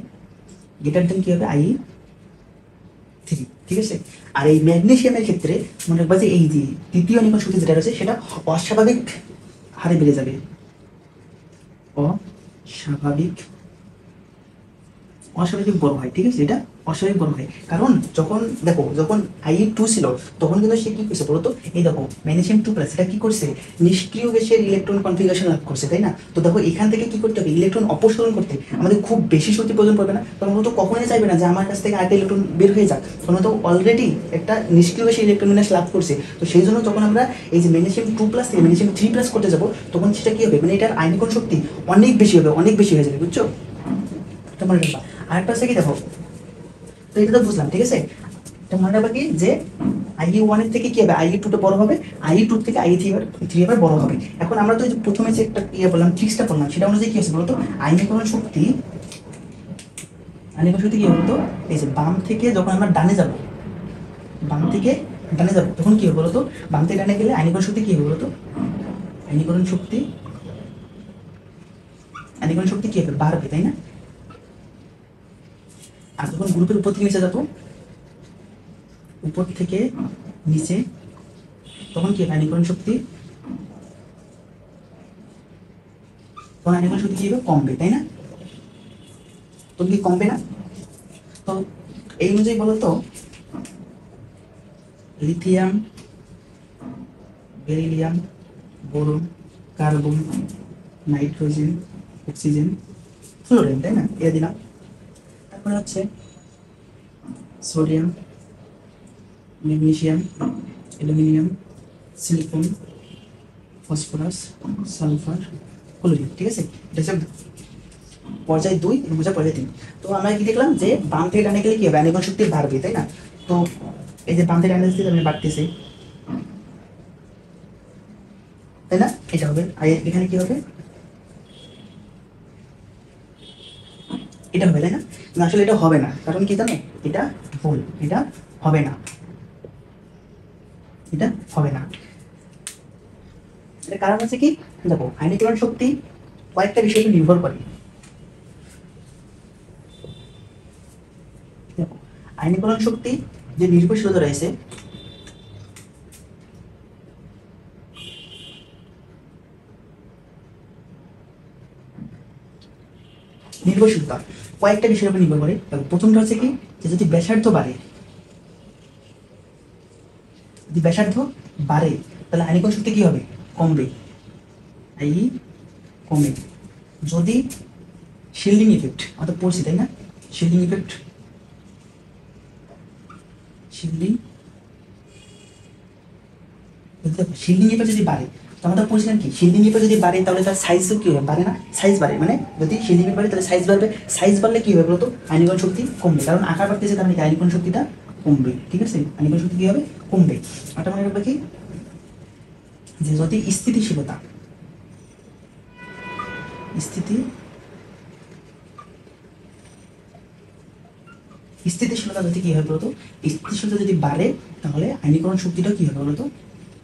গ্রেটার দেন কি হবে I3, ঠিক আছে। আর এই ম্যাগনেসিয়ামের ক্ষেত্রে মনে রাখবা যে এই যে তৃতীয় আয়নীকরণ শক্তি যেটা রয়েছে সেটা অস্বাভাবিক হারে বেড়ে যাবে, অস্বাভাবিক, অস্বাভাবিক বড় হয়, ঠিক আছে। এটা অস্বাভাবিক বড় হয়, কারণ যখন দেখো যখন I2 ছিল তখন কিন্তু সে কি করছে বলতো, এই দেখো ম্যাগনেসিয়াম 2 প্লাস এটা কি করছে, নিষ্ক্রিয় গ্যাসের ইলেকট্রন কনফিগারেশন লাভ করছে, তাই না। তো দেখো এখান থেকে কি করতে হবে, ইলেকট্রন অপসারণ করতে আমাদের খুব বেশি শক্তি প্রয়োজন পড়বে না, তখন তো কখনোই চাইবে না যে আমার কাছ থেকে আরেকটা ইলেকট্রন বের হয়ে যাক, তখন তো অলরেডি একটা নিষ্ক্রিয় গ্যাসের ইলেকট্রন বিন্যাস লাভ করছে। তো সেই জন্য যখন আমরা এই যে ম্যাগনেসিয়াম 2 প্লাস থেকে ম্যাগনেসিয়াম 3 প্লাস করতে যাবো, তখন সেটা কি হবে, মানে এটার আয়নীকরণ শক্তি অনেক বেশি হবে, অনেক বেশি হয়ে যাবে, বুঝছো। তোমার আরেকটা হচ্ছে কি দেখো, তো এটা তো বুঝলাম, ঠিক আছে। তো মনে রাখবা কি যে I1 এর থেকে কি হবে, I2 টা বড় হবে, I2 থেকে I3 এবার বড় হবে। এখন আমরা তো প্রথমে যে একটা বললাম, ট্রিক্সটা বললাম, সেটা অনুযায়ী কি হচ্ছে বলতো, আয়নীকরণ শক্তি, আয়নীকরণ শক্তি কি বলতো, এই যে বাম থেকে যখন আমরা ডানে যাব, বাম থেকে ডানে যাব, তখন কি হবে বলতো, বাম থেকে ডানে গেলে আয়নীকরণ শক্তি কি হবে বলতো, আয়নীকরণ শক্তি, আয়নীকরণ শক্তি কি হবে, বাড়বে, তাই না। আর যখন গ্রুপের উপর থেকে নিচে যাবো, উপর থেকে নিচে, তখন কি আয়নীকরণ শক্তি, তখন আয়নীকরণ শক্তি কি হবে, কমবে, তাই না। তখন কি কমবে না, তো এই অনুযায়ী বলো তো lithium, beryllium, boron, carbon, nitrogen, oxygen, fluorine, তাই না? এ দিলাম। তারপরে হচ্ছে sodium, magnesium, aluminium, silicon, phosphorus, sulphur, chlorine. ঠিক আছে, এটা হচ্ছে পর্যায় 2 এবং পর্যায় 3। তো আমরা কি দেখলাম যে বাম থেকে ডানে গেলে কি হবে, আণবিক শক্তি বাড়বে, তাই না? তো এই যে বাম থেকে ডানে দিতে আমি বাড়তেছে, তাই না? এটা হবে। আর এখানে কি হবে, এটা হবে, তাই না? না, আসলে এটা হবে না, কারণ কি জানো, এটা ভুল, এটা হবে না, এটা হবে না। এর কারণ হচ্ছে কি, দেখো আয়নীকরণ শক্তি কয়েকটা বিষয়ের উপর নির্ভর করে। দেখো আয়নীকরণ শক্তি যে নির্ভরশীলতা রয়েছে, নির্ভরশীলতা কয়েকটা বিষয়ের উপর নির্ভর করে। দেখো প্রথমটা হচ্ছে কি, যে যদি ব্যাসার্ধ বাড়ে, যদি ব্যাসার্ধ বাড়ে তাহলে আয়নীকরণ শক্তি কি হবে, কমবে, এই কমে। যদি শিল্ডিং ইফেক্ট অর্থাৎ পড়ছি, তাই না? Shielding effect, shielding, shielding effect যদি বাড়ে, তো আমরা বলছিলাম কি, শিল্ডিং ইফেক্ট যদি বাড়ে তাহলে তার সাইজ কি হবে, বাড়ে না? সাইজ বাড়ে, মানে যদি শিল্ডিং ইফেক্ট বাড়ে তাহলে সাইজ বাড়বে। সাইজ বাড়লে কি হবে বলতো, আয়নীকরণ শক্তি কমবে, কারণ আকার বাড়তেছে, তার মানে আয়নীকরণ শক্তিটা কমবে। ঠিক আছে, আয়নীকরণ শক্তি কি হবে, কমবে। আর মনে রাখবে কি, যে যদি স্থিতিশীলতা, স্থিতি স্থিতিশীলতা যদি কি হয় বলতো, স্থিতিশীলতা যদি বাড়ে তাহলে আয়নীকরণ শক্তিটা কি হবে বলতো,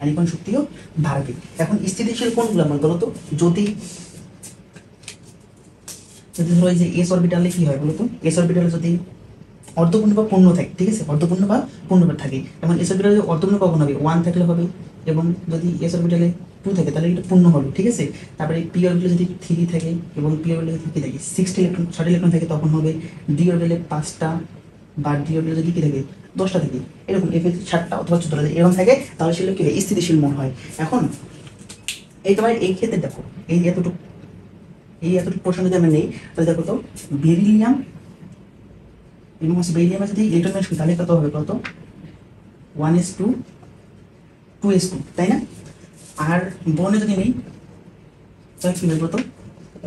আয়নীকরণ শক্তিও বাড়বে। এখন স্থিতিশীল কোনগুলো আমার বলতো, যদি যদি ধরো এই যে এস অরবিটালে কি হয় বলতো, এস অরবিটালে যদি অর্ধপূর্ণ বা পূর্ণ থাকে, ঠিক আছে, অর্ধপূর্ণ বা পূর্ণ থাকে, যেমন এস অরবিটালে অর্ধপূর্ণ কখন হবে, 1 থাকলে হবে, এবং যদি এস অরবিটালে 2 থাকে তাহলে এটা পূর্ণ হবে। ঠিক আছে, তারপরে পি অরবিটালে যদি 3 থাকে এবং পি অরবিটালে যদি কি থাকে 6টি ইলেকট্রন, 6টি ইলেকট্রন থাকে তখন হবে। ডি অরবিটালে 5টা, বা ডি অরবিটালে যদি কি থাকে 10টা থাকে, এরকম এফ 7টা অথবা 14টা এরকম থাকে, তাহলে সেগুলো কি হয়, স্থিতিশীল মৌল হয়। এখন এই তোমার এই ক্ষেত্রে দেখো, এই এতটুকু প্রশ্ন যদি আমরা নেই, তাহলে দেখো তো বেরিলিয়াম এবং হচ্ছে বেরিলিয়ামের যদি ইলেকট্রন ম্যাচ তাহলে কত হবে, কত 1s2 2s2, তাই না? আর বনে যদি নেই তাহলে কি হবে, কত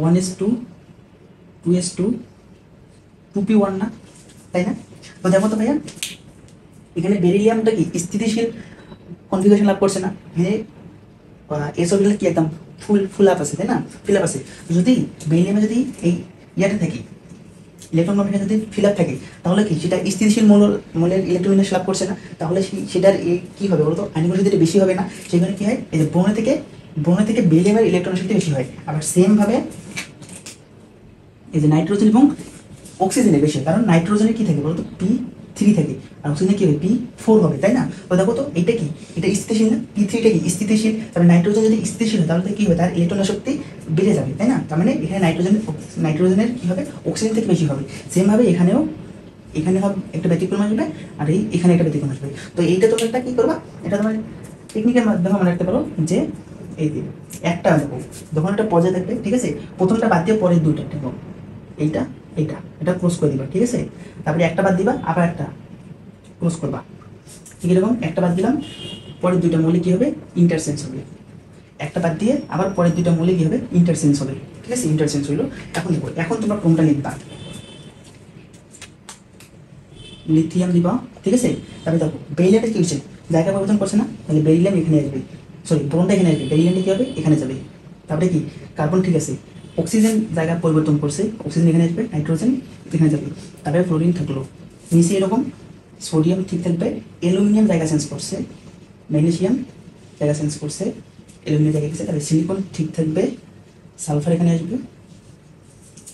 1s2 2s2 2p1 না, তাই না? তো দেখো তো ভাইয়া, এখানে বেরিলিয়ামটা কি স্থিতিশীল কনফিগারেশন লাভ করছে না, এখানে এস অরবিটাল কি একদম ফুল আপ আছে, তাই না? ফিল আপ আছে। যদি বেরিলিয়ামে যদি এই ইয়াতে থাকে, ইলেকট্রন কনফিগারেশন যদি ফিল আপ থাকে, তাহলে কি সেটা স্থিতিশীল মৌলের ইলেকট্রন বিন্যাস লাভ করছে না, তাহলে সেটার কি হবে বলতো, আয়নীকরণ শক্তিটা বেশি হবে না। সেখানে কি হয়, এই যে ব্রোনে থেকে বেরিলিয়ামের ইলেকট্রন শক্তি বেশি হয়। আবার সেম ভাবে এই যে নাইট্রোজেন এবং অক্সিজেনের বেশি, কারণ নাইট্রোজেনে কি থাকে বলতো, P3 থাকে, আর অক্সিজেনে কি হবে, P4 হবে, তাই না? তো দেখো তো এটা কি, এটা স্থিতিশীল না, P3টা কি স্থিতিশীল, তাহলে নাইট্রোজেন যদি স্থিতিশীল হয় তাহলে কি হবে, তার ইলেকট্রনের শক্তি বেড়ে যাবে, তাই না? তার মানে এখানে নাইট্রোজেনের কি হবে, অক্সিজেন থেকে বেশি হবে। সেম ভাবে এখানে হবে একটা ব্যতিক্রম আসবে, আর এখানে একটা ব্যতিক্রম আসবে। তো এইটা তোমরা একটা কি করবা, এটা তোমার টেকনিকের মাধ্যমে মনে রাখতে পারো, যে এই যে একটা দেখো, যখন একটা পর্যায়ে থাকবে, ঠিক আছে, প্রথমটা বাদ দিয়ে পরের দুইটা দেখো, এইটা এটা ক্লোজ করে দিবা, ঠিক আছে? তারপরে একটা বাদ দিবা, আবার একটা ক্লোজ করবা, ঠিক এরকম একটা বাদ দিলাম, পরের দুইটা মৌলে কি হবে, ইন্টারচেঞ্জ হবে। একটা বাদ দিয়ে আবার পরের দুইটা মৌলে কি হবে, ইন্টারচেঞ্জ হবে, ঠিক আছে? ইন্টারচেঞ্জ হইলো। এখন দেখো, এখন তোমরা কোনটা লিখবা, লিথিয়াম দিবা, ঠিক আছে? তারপরে দেখো বেরিলিয়ামটা কি হচ্ছে, জায়গা পরিবর্তন করছে না, তাহলে বেরিলিয়াম এখানে আসবে, সরি ব্রোনটা এখানে আসবে, বেরিলিয়ামটা কি হবে, এখানে যাবে। তারপরে কি কার্বন, ঠিক আছে, অক্সিজেন জায়গা পরিবর্তন করছে, অক্সিজেন এখানে আসবে, নাইট্রোজেন এখানে যাবে। তারপরে ফ্লোরিন থাকলো নিচে এরকম, সোডিয়াম ঠিক থাকবে, অ্যালুমিনিয়াম জায়গা চেঞ্জ করছে, ম্যাগনেসিয়াম জায়গা চেঞ্জ করছে, অ্যালুমিনিয়াম জায়গা গেছে, তারপরে সিলিকন ঠিক থাকবে, সালফার এখানে আসবে,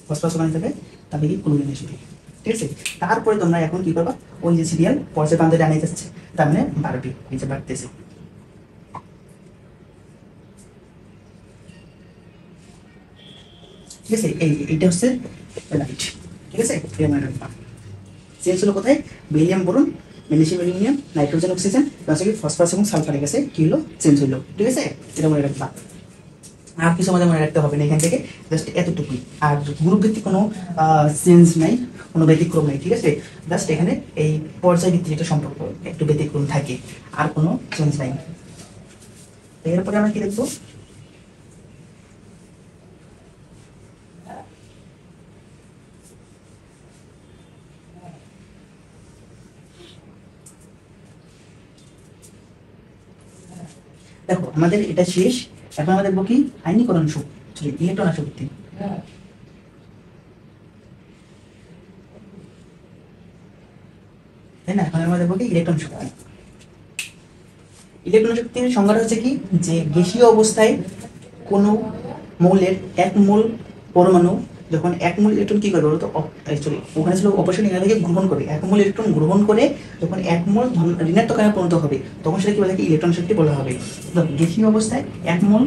ফসফরাস ওখানে যাবে, তারপরে কি ক্লোরিন আসবে, ঠিক আছে? তারপরে তোমরা এখন কি করবা, ওই যে সিরিয়াল পর্যায় প্রান্তে ডানে যাচ্ছে, তার মানে বাড়বে, নিচে বাড়তেছে। ঠিক আছে, এইটা হচ্ছে রাইট, ঠিক আছে? এটা মনে রাখবা। চেঞ্জ হলো কোথায়? Barium, boron, magnesium, aluminium, nitrogen, oxygen, plus কি ফসফরাস এবং সালফারিক অ্যাসিড কি হলো? চেঞ্জ হলো। ঠিক আছে, এটা মনে রাখবা। আর কিছু আমাদের মনে রাখতে হবে না এখান থেকে, জাস্ট এতটুকুই। আর গ্রুপ ভিত্তিক কোনো চেঞ্জ নাই, কোনো ব্যতিক্রম নাই। ঠিক আছে, জাস্ট এখানে এই পর্যায় ভিত্তিক একটা সম্পর্ক একটু ব্যতিক্রম থাকে, আর কোনো চেঞ্জ নাই। এরপরে আমরা কি দেখবো? দেখো আমাদের এটা শেষ, এখন আমরা দেখবো কি আয়নীকরণ শক্তি, ইলেকট্রন আসক্তি। তাই না? এখন আমরা দেখবো কি ইলেকট্রন শক্তি। ইলেকট্রন শক্তির সংজ্ঞাটা হচ্ছে কি, যে গ্যাসীয় অবস্থায় কোনো মৌলের এক মোল পরমাণু যখন এক মোল ইলেকট্রন কি করবে বলতো, সরি ওখানে ছিল অপশন, এখানে থেকে গ্রহণ করবে, এক মোল ইলেকট্রন গ্রহণ করে যখন এক মোল ঋণাত্মক আয়নে পরিণত হবে তখন সেটা কি বলে, ইলেকট্রন শক্তি বলা হবে। গ্যাসীয় অবস্থায় এক মোল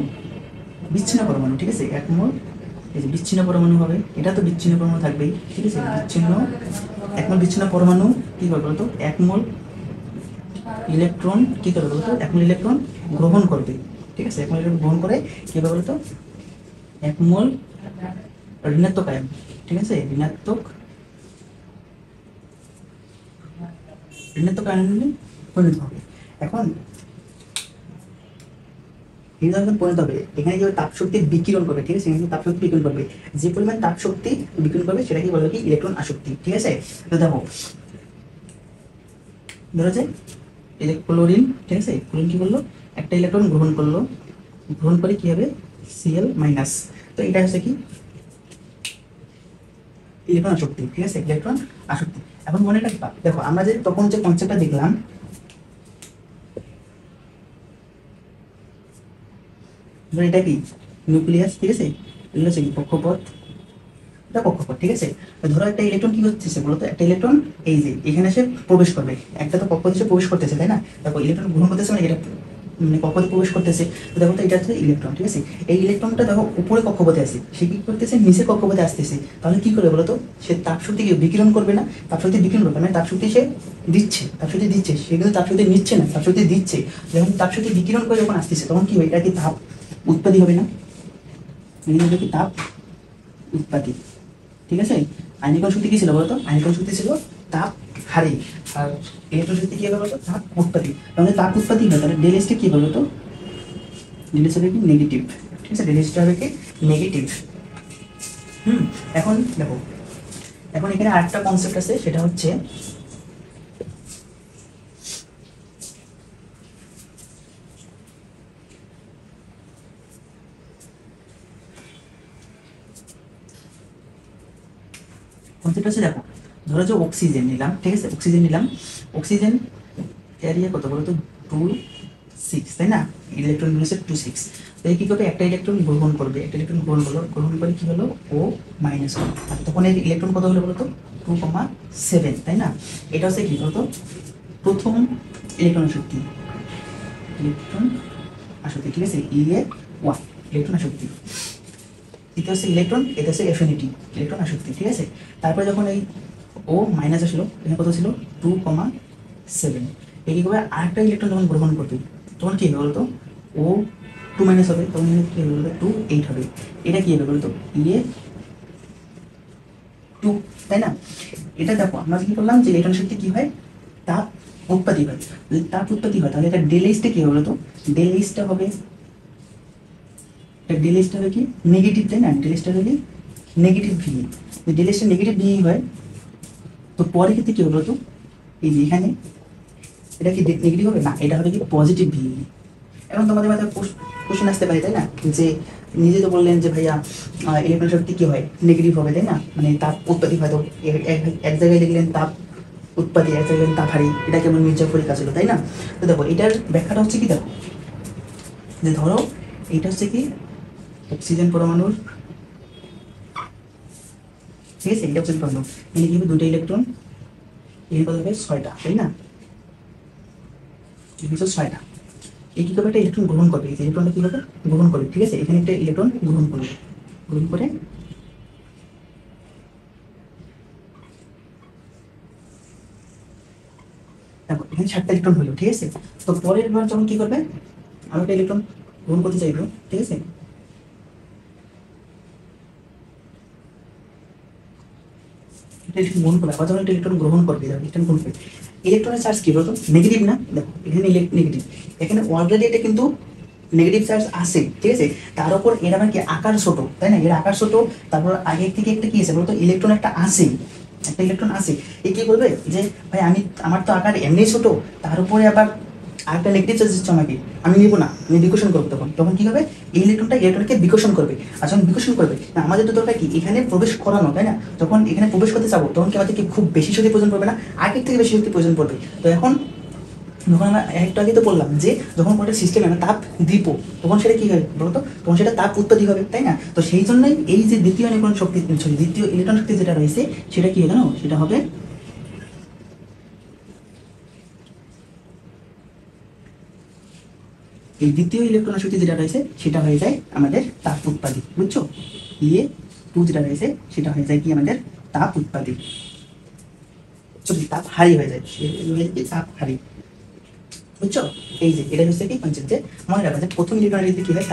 বিচ্ছিন্ন পরমাণু, ঠিক আছে, এক মোল এই যে বিচ্ছিন্ন পরমাণু হবে, এটা তো বিচ্ছিন্ন পরমাণু থাকবেই। ঠিক আছে, বিচ্ছিন্ন এক মোল বিচ্ছিন্ন পরমাণু কি করবে বলতো, এক মোল ইলেকট্রন কি করবে বলতো, এক মোল ইলেকট্রন গ্রহণ করবে। ঠিক আছে, এক মোল ইলেকট্রন গ্রহণ করে কি হবে বলতো, এক মোল ঋণাত্মক আয়ন, ঠিক আছে, ঋণাত্মক আয়নে পরিণত হবে। এখন যখন পরিণত হবে এখানে কি তাপ শক্তি বিকিরণ করবে। ঠিক আছে, এখানে তাপ শক্তি বিকিরণ করবে, যে পরিমাণ তাপ শক্তি বিকিরণ করবে সেটাকে বলা হয় কি ইলেকট্রন আসক্তি। ঠিক আছে, তো দেখো ধরো যে এই যে ক্লোরিন, ঠিক আছে, ক্লোরিন কি করলো, একটা ইলেকট্রন গ্রহণ করলো, গ্রহণ করে কি হবে Cl মাইনাস। তো এটা হচ্ছে কি ইলেকট্রন আসক্তি। ঠিক আছে, ইলেকট্রন আসক্তি। এখন মনে রাখবা, দেখো আমরা যে তখন যে কনসেপ্টটা দেখলাম, এটা কি নিউক্লিয়াস, ঠিক আছে, এটা হচ্ছে কি কক্ষপথ, এটা কক্ষপথ। ঠিক আছে, ধরো একটা ইলেকট্রন কি করতেছে বলতো, একটা ইলেকট্রন এই যে এখানে এসে প্রবেশ করবে, একটা তো কক্ষপথে এসে প্রবেশ করতেছে, তাই না? দেখো ইলেকট্রন গ্রহণ করতেছে মানে এটা মানে কক্ষপথে প্রবেশ করতেছে, তো দেখো তো এটা হচ্ছে ইলেকট্রন। ঠিক আছে, এই ইলেকট্রনটা দেখো উপরে কক্ষপথে আছে, সে কি করতেছে নিচে কক্ষপথে আসতেছে, তাহলে কি করবে বলতো, সে তাপ শক্তিকে বিকিরণ করবে না, তাপ শক্তি বিকিরণ করবে মানে তাপ শক্তি সে দিচ্ছে, তাপ শক্তি দিচ্ছে, সে কিন্তু তাপ শক্তি নিচ্ছে না, তাপ শক্তি দিচ্ছে। যখন তাপ শক্তি বিকিরণ করে যখন আসতেছে তখন কি হবে, এটা কি তাপ উৎপাদী হবে না, কি তাপ উৎপাদী। ঠিক আছে, আয়নীকরণ শক্তি কি ছিল বলতো, আয়নীকরণ শক্তি ছিল তাপ হারে, আর ইলেকট্রন শক্তি কি হবে বলতো, তাপ উৎপত্তি। তাহলে তাপ উৎপত্তি হয়, তাহলে ডেল এসটা কি হবে বলতো, ডেল এস হবে কি নেগেটিভ। ঠিক আছে, ডেল এসটা হবে কি নেগেটিভ। এখন দেখো, এখন এখানে আরেকটা কনসেপ্ট আছে, সেটা হচ্ছে কনসেপ্ট হচ্ছে, দেখো ধরো যে অক্সিজেন নিলাম, ঠিক আছে, অক্সিজেন নিলাম, অক্সিজেন এরিয়া কত বলতো 2 6, তাই না? ইলেকট্রন রয়েছে 2 6। তো এই কি করবে, একটা ইলেকট্রন গ্রহণ করবে, একটা ইলেকট্রন গ্রহণ করলো, গ্রহণ করে কি হলো ও মাইনাস হলো, তখন এর ইলেকট্রন কত হলো বলতো 2,7, তাই না? এটা হচ্ছে কি বলতো প্রথম ইলেকট্রন শক্তি, ইলেকট্রন আসক্তি। ঠিক আছে, E1 ইলেকট্রন আসক্তি। এটা হচ্ছে ইলেকট্রন, এটা হচ্ছে অ্যাফিনিটি, ইলেকট্রন আসক্তি। ঠিক আছে, তারপরে যখন এই ও মাইনাস আসলো, এখানে কত ছিল 2,7, এই কি করবে আরেকটা ইলেকট্রন যখন গ্রহণ করবে তখন কি হবে বলতো ও 2 মাইনাস হবে, তখন কি হবে বলতো 2 8 হবে। এটা কি হবে বলতো E2, তাই না? এটা দেখো আমরা কি করলাম, যে ইলেকট্রন শক্তি কি হয়, তাপ উৎপত্তি হয়। যদি তাপ উৎপত্তি হয় তাহলে এটা ডেল এইচটা কি হবে বলতো, ডেল এইচটা হবে, ডেল এইচটা হবে কি নেগেটিভ, তাই না? ডেল এইচটা হবে কি নেগেটিভ ভি। ডেল এইচটা নেগেটিভ ভি হয়, তো পরে ক্ষেত্রে কি হবে বলতো, এই যে এখানে এটা কি নেগেটিভ হবে না, এটা হবে কি পজিটিভ ভি। এখন তোমাদের মাথায় কোশ্চেন আসতে পারে, তাই না, যে নিজে তো বললেন যে ভাইয়া ইলেকট্রন শক্তি কি হয় নেগেটিভ হবে, তাই না, মানে তাপ উৎপত্তি হয়, তো এক জায়গায় লিখলেন তাপ উৎপত্তি, এক জায়গায় তাপ হারি, এটা কেমন মির্জাফরের কাজ হলো, তাই না? তো দেখো এটার ব্যাখ্যাটা হচ্ছে কি, দেখো যে ধরো এইটা হচ্ছে কি অক্সিজেন পরমাণুর, ঠিক আছে, এটা অক্সিজেন পরমাণু, এখানে কি হবে 2টা ইলেকট্রন, এখানে কত হবে 6টা, তাই না, 6টা। এই কি করবে, একটা ইলেকট্রন গ্রহণ করবে, এই ইলেকট্রনটা কি হবে গ্রহণ করবে। ঠিক আছে, এখানে একটা ইলেকট্রন গ্রহণ করবে, গ্রহণ করে দেখো এখানে 7টা ইলেকট্রন হলো, ঠিক আছে। তো পরের বার যখন কি করবে, আরো একটা ইলেকট্রন গ্রহণ করতে চাইবো, ঠিক আছে। ইলেকট্রন গ্রহণ করবে, আবার যখন একটা ইলেকট্রন গ্রহণ করবে, ইলেকট্রন গ্রহণ করবে, ইলেকট্রনের চার্জ কি বলতো, নেগেটিভ না। দেখো এখানে নেগেটিভ, এখানে অলরেডি এটা কিন্তু নেগেটিভ চার্জ আছে, ঠিক আছে। তার উপর এর আবার কি আকার ছোট, তাই না, এর আকার ছোট। তারপর আগে থেকে একটা কি আছে বলতো, ইলেকট্রন একটা আছে, একটা ইলেকট্রন আছে। এ কি বলবে যে ভাই আমি, আমার তো আকার এমনি ছোট, তার উপরে আবার আরেকটা নেগেটিভ চার্জ দিচ্ছে আমাকে, আমি নিবো না, আমি বিকর্ষণ করবো। তখন তখন কি হবে, এই ইলেকট্রনটা ইলেকট্রনকে বিকর্ষণ করবে। আর যখন বিকর্ষণ করবে, না আমাদের তো দরকার কি এখানে প্রবেশ করানো, তাই না। যখন এখানে প্রবেশ করতে যাবো তখন কি আমাদের কি খুব বেশি শক্তি প্রয়োজন পড়বে না, আগের থেকে বেশি শক্তি প্রয়োজন পড়বে। তো এখন যখন আমরা একটু আগে তো বললাম যে যখন কোনো সিস্টেমে আমরা তাপ দিব, তখন সেটা কি হবে বলতো, তখন সেটা তাপ উৎপত্তি হবে, তাই না। তো সেই জন্যই এই যে দ্বিতীয় ইলেকট্রন শক্তি, সরি দ্বিতীয় ইলেকট্রন শক্তি যেটা রয়েছে, সেটা কি জানো, সেটা হবে এই দ্বিতীয় ইলেকট্রন শক্তি যেটা রয়েছে সেটা হয়ে যায় আমাদের তাপ উৎপাদী, বুঝছো। ইয়ে টু যেটা রয়েছে সেটা হয়ে যায় কি আমাদের তাপ উৎপাদী, সরি তাপ হারি হয়ে যায়, তাপ হারি, বুঝছো। এই যে এটা হচ্ছে কি কনসেপ্ট, যে মনে রাখবে যে প্রথম ইলেকট্রন শক্তি কি হয়,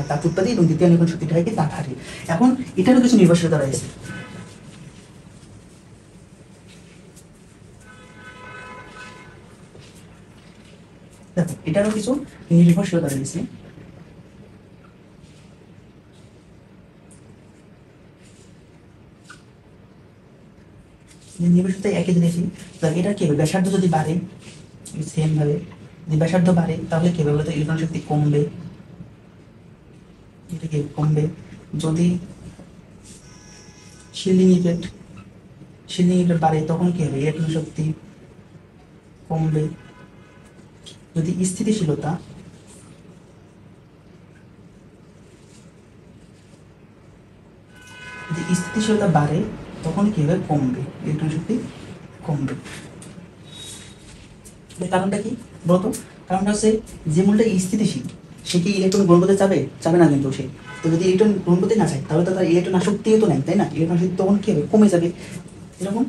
তাপ উৎপাদী, এবং দ্বিতীয় ইলেকট্রন শক্তিটা হয় কি তাপ হারি। এখন এটারও কিছু নির্ভরশীলতা রয়েছে। দেখো এটারও কিছু নির্ভরশীলতা রয়েছে। নির্ভরশীলতা একই জিনিসই। তো এটা কি হবে, ব্যাসার্ধ যদি বাড়ে, সেম ভাবে যদি ব্যাসার্ধ বাড়ে তাহলে কি হবে বলতো, ইলেকট্রন শক্তি কমবে, এটা কি কমবে। যদি শিল্ডিং ইফেক্ট, বাড়ে তখন কি হবে, ইলেকট্রন শক্তি কমবে। যদি স্থিতিশীলতা, স্থিতিশীলতা বাড়ে তখন কি হবে, কমবে, ইলেকট্রন শক্তি কমবে। কারণটা কি বলতো, কারণটা হচ্ছে যে মূলটা স্থিতিশীল সে কি ইলেকট্রন গ্রহণ করতে চাবে, চাবে না কিন্তু সে। তো যদি ইলেকট্রন গ্রহণ করতে না চায় তাহলে তো তার ইলেকট্রন আসক্তিও তো নেই, তাই না, ইলেকট্রন শক্তি তখন কি হবে, কমে যাবে। এরকম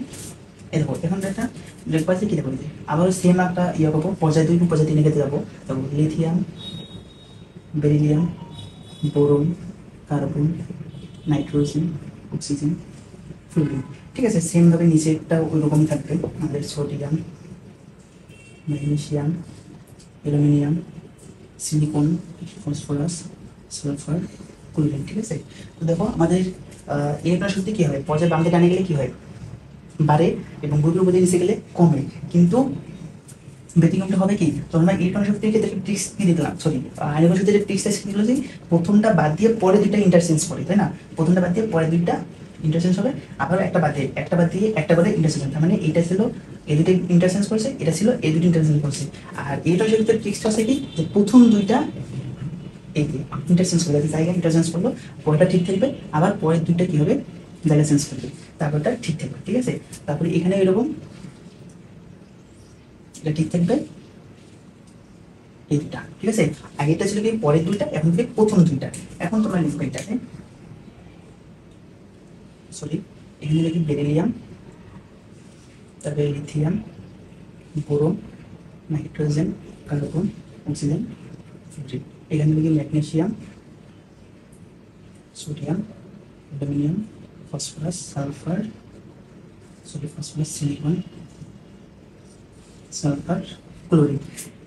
দেখো এখন একটা ব্রেকফাস্টে কি দেখো, আবার সেম একটা ইয়ে পাবো, পর্যায় 2 এবং পর্যায় 3 এর যাবো। দেখো lithium, beryllium, boron, carbon, nitrogen, oxygen, fluorine, ঠিক আছে। সেম ভাবে নিচেরটা ওই রকমই থাকবে, আমাদের sodium, magnesium, aluminium, silicon, phosphorus, sulphur, chlorine, ঠিক আছে। তো দেখো আমাদের ইলেকট্রন শক্তি কি হয়, পর্যায় বাম দিকে টানে গেলে কি হয়, বাড়ে, এবং গ্রুপের উপরে নিচে গেলে কমে। কিন্তু ব্যতিক্রমটা হবে কি, তখন আমরা ইলেকট্রন শক্তির ক্ষেত্রে ট্রিক্স কি দিলাম, সরি আয়নিক শক্তির ট্রিক্সটা ছিল যে প্রথমটা বাদ দিয়ে পরে দুইটা ইন্টারচেঞ্জ করে, তাই না। প্রথমটা বাদ দিয়ে পরে দুইটা ইন্টারচেঞ্জ হবে, আবার একটা বাদ দিয়ে একটা করে ইন্টারচেঞ্জ হবে। তার মানে এটা ছিল এই দুটো ইন্টারচেঞ্জ করছে, এটা ছিল এই দুটো ইন্টারচেঞ্জ করছে। আর ইলেকট্রন শক্তির ট্রিক্সটা হচ্ছে কি, যে প্রথম দুইটা এই যে ইন্টারচেঞ্জ করবে, জায়গা ইন্টারচেঞ্জ করলো, পরেরটা ঠিক থাকবে, আবার পরের দুইটা কি হবে, জায়গা চেঞ্জ করবে, তারপরটা ঠিক থাকবে, ঠিক আছে। তারপরে এখানে এরকম এটা ঠিক থাকবে, এই দুটা, ঠিক আছে। আগেরটা ছিল কি পরের দুইটা, এখন থেকে প্রথম দুইটা। এখন তোমরা লিখবে এটাকে, সরি এখানে লিখি বেরিলিয়াম, তারপরে lithium, boron, nitrogen, carbon, oxygen, fluorine. এখানে লিখি magnesium, sodium, aluminium, phosphorus, sulphur, phosphorus, silicon, sulphur, chlorine.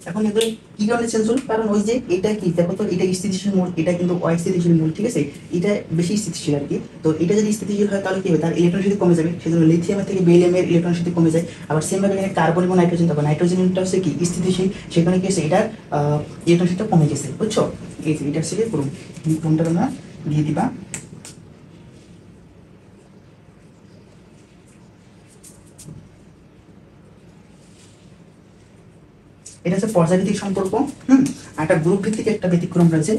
এখন এগুলো কি কারণে চেঞ্জ হলো, কারণ ওই যে এটা কি দেখো তো, এটা স্থিতিশীল মূল, এটা কিন্তু অস্থিতিশীল মূল, ঠিক আছে। এটা বেশি স্থিতিশীল আর কি। তো এটা যদি স্থিতিশীল হয় তাহলে কি হবে, তার ইলেকট্রন শক্তি কমে যাবে, সেজন্য লিথিয়ামের থেকে বেরিলিয়ামের ইলেকট্রন শক্তি কমে যায়। আবার সেম ভাবে এখানে কার্বন এবং নাইট্রোজেন, তখন নাইট্রোজেনটা হচ্ছে কি স্থিতিশীল, সেখানে কি হচ্ছে এটার ইলেকট্রন শক্তি কমে গেছে, বুঝছো। এই যে এটা হচ্ছে কি করুন, কোনটা তোমরা দিয়ে দিবা, এটা হচ্ছে পর্যায়ভিত্তিক সম্পর্ক। আর একটা গ্রুপ ভিত্তিক একটা ব্যতিক্রম রয়েছে।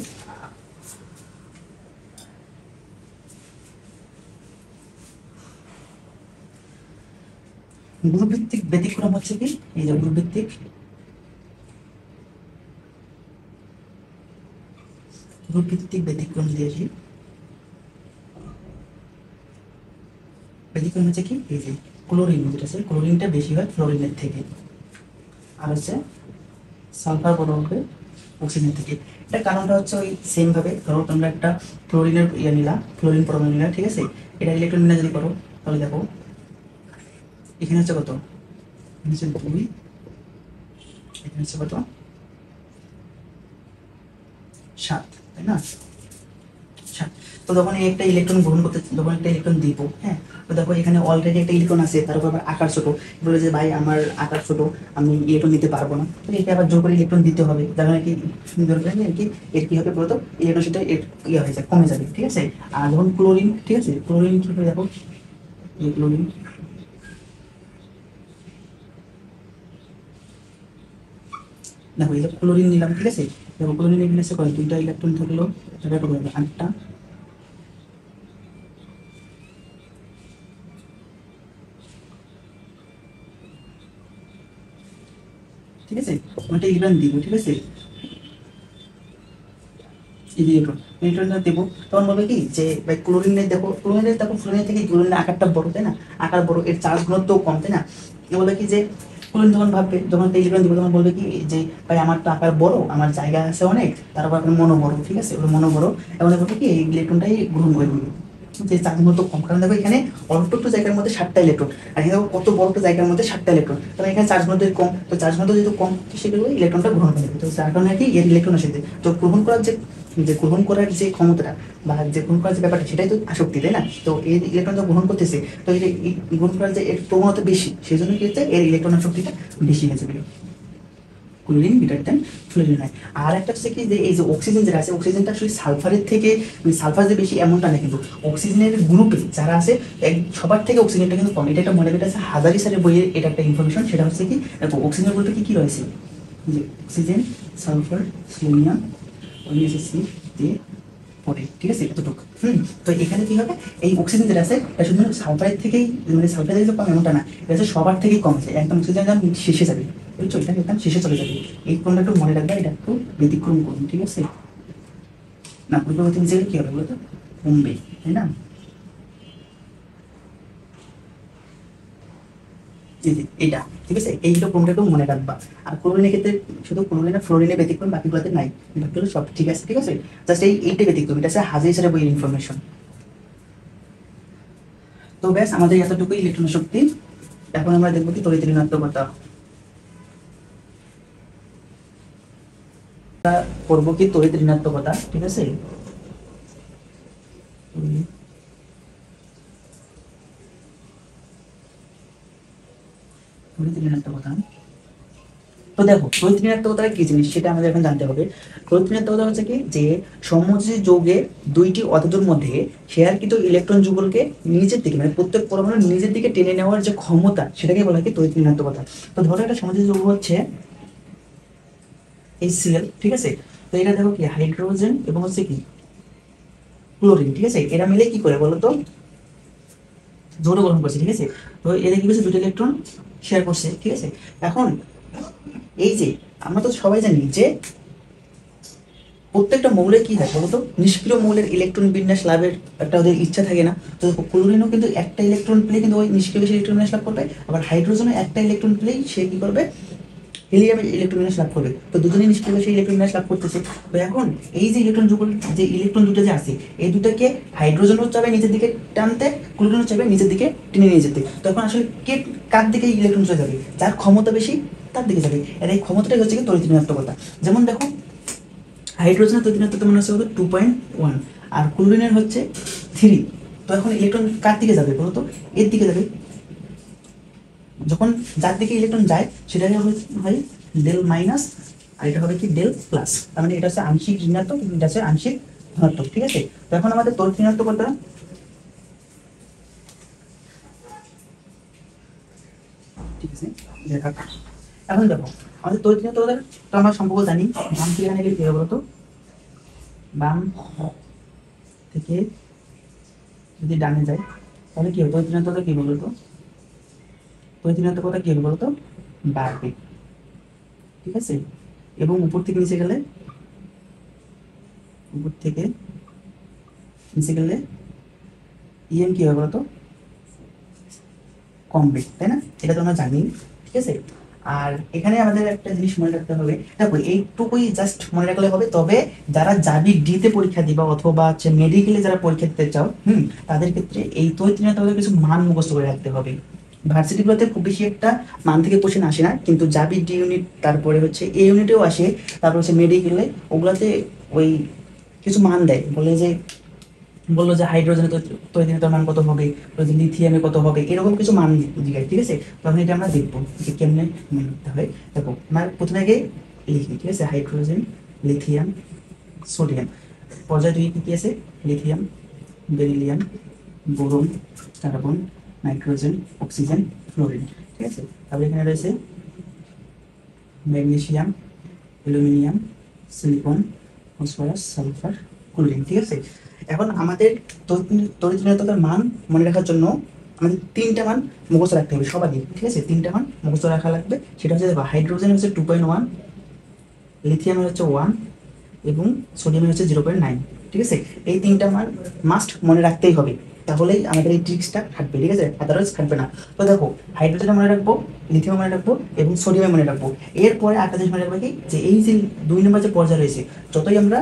গ্রুপ ভিত্তিক ব্যতিক্রম হচ্ছে কি, এই যে গ্রুপ ভিত্তিক ব্যতিক্রম দিয়েছি। ব্যতিক্রম হচ্ছে কি, এই যে ক্লোরিন, যেটা আছে ক্লোরিনটা বেশি হয় ফ্লোরিনের থেকে, আর হচ্ছে সালফার বড় হবে অক্সিজেন থেকে। এটা কারণটা হচ্ছে ওই সেম ভাবে, ধরো তোমরা একটা ক্লোরিনের ইয়ে নিলা, ক্লোরিন পরমাণু নিলা, ঠিক আছে, এটা ইলেকট্রন বিন্যাস যদি করো তাহলে দেখো এখানে হচ্ছে কত, এখানে হচ্ছে 2, এখানে হচ্ছে কত 7, তাই না? 7। তো যখন এই একটা ইলেকট্রন গ্রহণ করতে, যখন একটা ইলেকট্রন দিব, হ্যাঁ, তো দেখো এখানে অলরেডি একটা ইলেকট্রন আছে, তার উপর আবার আকার ছোট, বলে যে ভাই আমার আকার ছোট, আমি ইলেকট্রন দিতে পারবো না, তো একে আবার জোর করে ইলেকট্রন দিতে হবে, যার মানে কি সুন্দর করে আর কি এর কি হবে বলতো, ইলেকট্রন সেটা এর ইয়ে হয়ে যায়, কমে যাবে, ঠিক আছে। আর যখন ক্লোরিন, ঠিক আছে, ক্লোরিন কি হবে দেখো, এই ক্লোরিন, দেখো এই যে ক্লোরিন নিলাম, ঠিক আছে, দেখো ক্লোরিন এখানে আছে কয়, 2টা ইলেকট্রন থাকলো, এটা কত হবে 8টা, ঠিক আছে, ওইটা ইলেকট্রন দিব, ঠিক আছে, এই যে ইলেকট্রনটা দেবো, তখন বলবে কি যে ভাই ক্লোরিনের দেখো, ক্লোরিনের দেখো, ক্লোরিনের থেকে ক্লোরিনের আকারটা বড়, তাই না, আকার বড়, এর চার্জ ঘনত্ব কম, তাই না। এ বলে কি যে ক্লোরিন যখন ভাববে, যখন একটা ইলেকট্রন দিব তখন বলবে কি যে ভাই আমার তো আকার বড়, আমার জায়গা আছে অনেক, তারপর আপনার মনো বড়, ঠিক আছে, ওর মনো বড়, এবং বলবে কি এই ইলেকট্রনটাই গ্রহণ করে নিবে, যে চার্জ ঘনত্ব কম, কারণ দেখো এখানে অল্প একটু জায়গার মধ্যে 7টা ইলেকট্রন, আর এখানে দেখো কত বড় একটা জায়গার মধ্যে 7টা ইলেকট্রন, কারণ এখানে চার্জ ঘনত্ব কম, তো চার্জ ঘনত্ব যেহেতু কম, তো সেগুলো ইলেকট্রনটা গ্রহণ করে নেবে, তো যার কারণে কি এর ইলেকট্রন আসে, তো গ্রহণ করার যে, যে গ্রহণ করার যে ক্ষমতাটা বা যে গ্রহণ করার যে ব্যাপারটা, সেটাই তো আসক্তি, তাই না। তো এই ইলেকট্রন যখন গ্রহণ করতেছে, তো এই যে গ্রহণ করার যে এর প্রবণতা বেশি, সেই জন্য কি হচ্ছে এর ইলেকট্রন আসক্তিটা বেশি হয়ে যাবে, ক্লোরিন গ্রেটার দেন ফ্লোরিন হয়। আর একটা হচ্ছে কি যে এই যে অক্সিজেন যেটা আছে, অক্সিজেনটা আসলে সালফারের থেকে, সালফার যে বেশি এমনটা না, কিন্তু অক্সিজেনের গ্রুপে যারা আছে সবার থেকে অক্সিজেনটা কিন্তু কম, এটা একটা মনে রাখতে আছে, হাজারি স্যারের বইয়ের এটা একটা ইনফরমেশন, সেটা হচ্ছে কি দেখো অক্সিজেন গ্রুপে কি কি রয়েছে, যে অক্সিজেন, সালফার, সিলিনিয়াম, ওএনএসসি দিয়ে পড়ে, ঠিক আছে, এতটুকু। তো এখানে কি হবে, এই অক্সিজেন যেটা আছে এটা শুধু সালফারের থেকেই, মানে সালফারের যে কম এমনটা না, এটা হচ্ছে সবার থেকেই কম আছে, একদম অক্সিজেন যখন শেষে যাবে, বুঝছো, এটা একদম শেষে চলে যাবে। এই কোনটা একটু মনে রাখবে, এটা একটু ব্যতিক্রম করুন, ঠিক আছে, না পূর্ববর্তী জায়গায় কি হবে বলতো, কমবে, তাই না। এই যে এটা, ঠিক আছে, এইটা কোনটা একটু মনে রাখবা। আর ক্লোরিনের ক্ষেত্রে শুধু ক্লোরিন আর ফ্লোরিনের ব্যতিক্রম, বাকিগুলোতে নাই, বাকিগুলো সব ঠিক আছে, ঠিক আছে, জাস্ট এইটা ব্যতিক্রম, এটা হচ্ছে হাজার হিসাবে বইয়ের ইনফরমেশন। তো ব্যাস আমাদের এতটুকুই ইলেকট্রন শক্তি। এখন আমরা দেখবো কি তড়িৎ ঋণাত্মকতা, করবো কি তড়িৎ ঋণাত্মকতা, ঠিক আছে, তড়িৎ ঋণাত্মকতা। তো দেখো তড়িৎ ঋণাত্মকতা কি জিনিস সেটা আমাদের এখন জানতে হবে। তড়িৎ ঋণাত্মকতা হচ্ছে কি যে সমযোজী যৌগের দুইটি অধাতুর মধ্যে শেয়ারকৃত ইলেকট্রন যুগলকে নিজের দিকে, মানে প্রত্যেক পরমাণু নিজের দিকে টেনে নেওয়ার যে ক্ষমতা, সেটাকে বলা হয় কি তড়িৎ ঋণাত্মকতা। তো ধরো একটা সমযোজী যৌগ হচ্ছে HCl, ঠিক আছে, তো এটা দেখো কি হাইড্রোজেন এবং হচ্ছে কি ক্লোরিন, ঠিক আছে, এরা মিলে কি করে বলতো যৌগ গঠন করছে, ঠিক আছে। তো এদের কি করছে, দুটো ইলেকট্রন শেয়ার করছে, ঠিক আছে। এখন এই যে আমরা তো সবাই জানি যে প্রত্যেকটা মৌলের কি থাকে বলতো, নিষ্ক্রিয় মৌলের ইলেকট্রন বিন্যাস লাভের একটা ওদের ইচ্ছা থাকে না। তো ক্লোরিনও কিন্তু একটা ইলেকট্রন পেলে কিন্তু ওই নিষ্ক্রিয় ইলেকট্রন বিন্যাস লাভ করবে, আবার হাইড্রোজেনও একটা ইলেকট্রন পেলেই সে কি করবে, হিলিয়ামের ইলেকট্রন বিন্যাস লাভ করবে। তো দুজনেই নিষ্ক্রিয় সেই ইলেকট্রন বিন্যাস লাভ করতেছে। তো এখন এই যে ইলেকট্রন যুগল, যে ইলেকট্রন দুটো যে আছে, এই দুটাকে হাইড্রোজেনও চাবে নিজের দিকে টানতে, ক্লোরিনও চাবে নিজের দিকে টেনে নিয়ে যেতে। তো এখন আসলে কে কার দিকে ইলেকট্রন চলে যাবে, যার ক্ষমতা বেশি তার দিকে যাবে। আর এই ক্ষমতাটাই হচ্ছে কি তড়িৎ ঋণাত্মকতা। যেমন দেখো হাইড্রোজেনের তড়িৎ মনে হচ্ছে 2.1, আর ক্লোরিনের হচ্ছে 3। তো এখন ইলেকট্রন কার দিকে যাবে বলো তো, এর দিকে যাবে। যখন যার দিকে ইলেকট্রন যায় সেটাকে হয় ডেল মাইনাস, আর এটা হবে কি ডেল প্লাস, তার মানে এটা হচ্ছে আংশিক ঋণাত্মক, এটা হচ্ছে আংশিক ধনাত্মক, ঠিক আছে। তো এখন আমাদের তড়িৎ ঋণাত্মকতা, ঠিক আছে, এখন দেখো আমাদের তড়িৎ ঋণাত্মকতা তো আমরা সম্পর্ক জানি, বাম থেকে এখানে কি হবে বলতো, বাম থেকে যদি ডানে যায় তাহলে কি হবে, তড়িৎ ঋণাত্মকতা কি বলতো, তড়িৎ ঋণাত্মকতা কি হবে বলতো, বাড়বে, ঠিক আছে। এবং উপর থেকে নিচে গেলে, উপর থেকে নিচে গেলে ইএম কি হবে বলতো, কমবে, তাই না, এটা তো আমরা জানি, ঠিক আছে। আর এখানে আমাদের একটা জিনিস মনে রাখতে হবে, দেখো এইটুকুই জাস্ট মনে রাখলে হবে। তবে যারা যাবি ডিতে পরীক্ষা দিবা অথবা হচ্ছে মেডিকেলে যারা পরীক্ষা দিতে চাও, তাদের ক্ষেত্রে এই তৈরি তাদের কিছু মান মুখস্থ করে রাখতে হবে। ভার্সিটিগুলোতে খুব বেশি একটা মান থেকে কোশ্চেন আসে না, কিন্তু যাবি ডি ইউনিট, তারপরে হচ্ছে এ ইউনিটেও আসে, তারপর হচ্ছে মেডিকেলে ওগুলাতে ওই কিছু মান দেয়, বললো যে হাইড্রোজেনের তৈরিতার মান কত হবে, লিথিয়ামে কত হবে, এরকম কিছু মান জিজ্ঞাসা। ঠিক আছে, তখন এটা আমরা দেখবো যে কেমনে মান করতে হয়। দেখো আমার প্রথমে আগে লিখি, ঠিক আছে, হাইড্রোজেন, লিথিয়াম, সোডিয়াম। পর্যায় দুই কি কি আছে? Lithium, beryllium, boron, carbon, nitrogen, oxygen, fluorine. ঠিক আছে, তারপরে এখানে রয়েছে magnesium, aluminium, silicon, phosphorus, sulphur, chlorine. ঠিক আছে, এখন আমাদের তড়িৎ মান মনে রাখার জন্য আমাদের তিনটা মান মুখস্থ রাখতে হবে সবারই। ঠিক আছে, তিনটা মান মুখস্থ রাখা লাগবে। সেটা হচ্ছে দেখো, হাইড্রোজেন হচ্ছে 2.1, লিথিয়ামের হচ্ছে 1 এবং সোডিয়ামের হচ্ছে 0.9। ঠিক আছে, এই তিনটা মান মাস্ট মনে রাখতেই হবে, তাহলেই আমাদের এই ট্রিক্সটা খাটবে। ঠিক আছে, আদারওয়াইজ খাটবে না। তো দেখো, হাইড্রোজেন মনে রাখবো, লিথিয়াম মনে রাখবো এবং সোডিয়াম মনে রাখবো। এরপরে একটা জিনিস মনে রাখবো কি, যে এই যে 2 নম্বর যে পর্যায়ে রয়েছে, যতই আমরা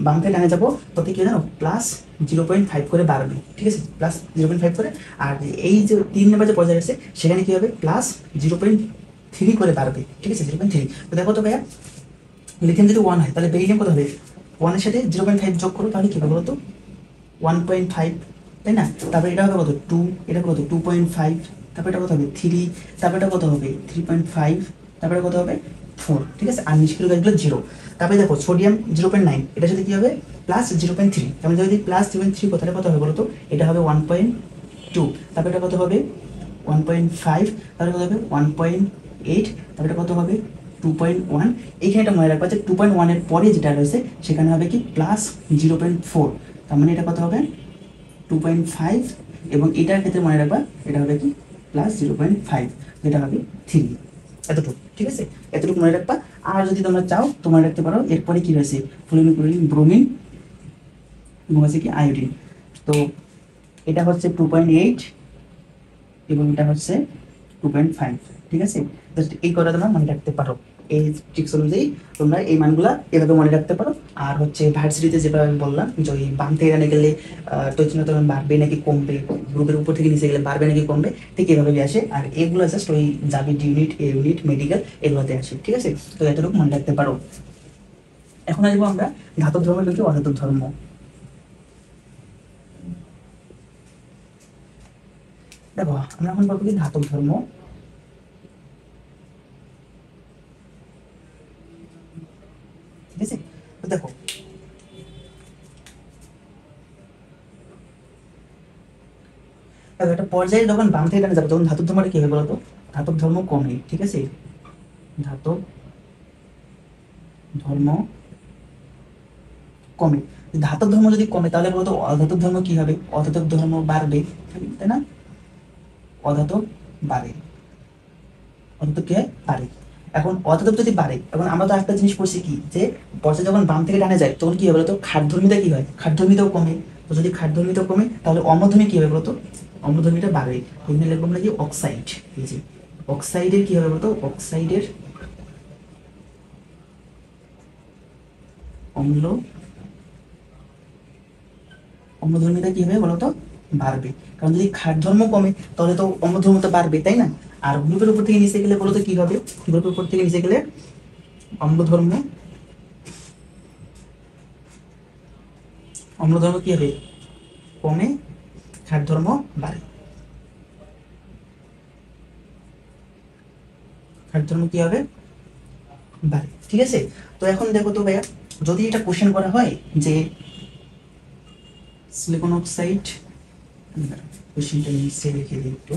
বাম থেকে ডানে যাবো তত কি জানো, +0.5 করে বাড়বে। ঠিক আছে, +0.5 করে। আর এই যে 3 নম্বর যে পর্যায়ে রয়েছে, সেখানে কি হবে, +0.3 করে বাড়বে। ঠিক আছে, 0.3। তো দেখো তো ভাইয়া, লিথিয়াম যদি 1 হয় তাহলে বেরিলিয়াম কত হবে? 1-এর সাথে 0.5 যোগ করো, তাহলে কি হবে বলো তো? 1.5, তাই না? তারপরে এটা হবে কত? 2, এটা কত? 2.5, তারপরে এটা কত হবে? 3, তারপরে এটা কত হবে? 3.5, তারপরে কত হবে? 4। ঠিক আছে, আর নিষ্ক্রিয় গ্যাসগুলো 0। তারপরে দেখো, সোডিয়াম 0.9, এটার সাথে কি হবে? +0.3। তাহলে যদি +0.3 তাহলে কত হবে বলো তো? এটা হবে 1.2। তারপরে এটা কত হবে? 1.5, তাহলে কত হবে? 1.8, তারপরে এটা কত হবে? 2.1। এইখানে এটা মনে রাখবা যে 2.1 এর পরে যেটা রয়েছে সেখানে হবে কি +0.4। তার মানে এটা কত হবে? 2.5। এবং এটার ক্ষেত্রে মনে রাখবা এটা হবে কি +0.5, যেটা হবে 3। এতটুকু। ঠিক আছে, এতটুকু মনে রাখবা। আর যদি তোমরা চাও তোমরা রাখতে পারো এরপরে কি রয়েছে, ফ্লোরিন, ক্লোরিন, ব্রোমিন এবং হচ্ছে কি আয়োডিন। তো এটা হচ্ছে 2.8 এবং এটা হচ্ছে 2.5। ঠিক আছে, জাস্ট এই কথা তোমরা মনে রাখতে পারো। এই ট্রিক্স অনুযায়ী তোমরা এই মানগুলা এভাবে মনে রাখতে পারো। আর হচ্ছে ভার্সিটিতে যেভাবে আমি বললাম যে ওই বাম থেকে ডানে গেলে তৈরি বাড়বে নাকি কমবে, গ্রুপের উপর থেকে নিচে গেলে বাড়বে নাকি কমবে, ঠিক এভাবে আসে। আর এগুলো জাস্ট ওই জাবিড ইউনিট, এ ইউনিট, মেডিকেল, এগুলোতে আসে। ঠিক আছে, তো এতটুকু মনে রাখতে পারো। এখন আসবো আমরা ধাতব ধর্মের দিকে, অধাতব ধর্ম। দেখো, আমরা এখন বলবো কি ধাতব ধর্ম। ঠিক আছে, তো দেখো, একটা পর্যায়ে যখন বাম থেকে ডানে যাবো তখন ধাতব ধর্মটা কি হবে বলতো? ধাতব ধর্ম কমে। ঠিক আছে, ধাতব ধর্ম কমে। ধাতব ধর্ম যদি কমে তাহলে বলতো অধাতব ধর্ম কি হবে? অধাতব ধর্ম বাড়বে, তাই না? অধাতব বাড়ে, অধাতব কি হয়? বাড়ে। এখন অধাতব যদি বাড়ে, এখন আমরা তো একটা জিনিস পড়ছি কি, যে পর্যায়ে যখন বাম থেকে ডানে যায় তখন কি হবে বলতো? খাদ্যধর্মিতা কি হয়? খাদ্যধর্মিতাও কমে। তো যদি খাদ্যধর্মিতা কমে তাহলে অম্লধর্মী কি হবে বলতো? অম্লধর্মীটা বাড়বে। এখানে লিখবো আমরা কি অক্সাইড। এই যে অক্সাইডের কি হবে বলতো? অক্সাইডের অম্ল অম্লধর্মিতা কি হবে বলতো? বাড়বে। কারণ যদি ক্ষারধর্ম কমে তাহলে তো অম্লধর্মিতা বাড়বে, তাই না? আর গ্রুপের উপর থেকে নিচে গেলে বলতো কি হবে? গ্রুপের উপর থেকে নিচে গেলে অম্লধর্ম অম্লধর্ম কি হবে? কমে, ক্ষারধর্ম বাড়ে। ক্ষারধর্ম কি হবে? বাড়ে। ঠিক আছে, তো এখন দেখো তো ভাইয়া, যদি এটা কোশ্চেন করা হয় যে সিলিকন অক্সাইড, কোশ্চেনটা নিচে লিখে দিই একটু।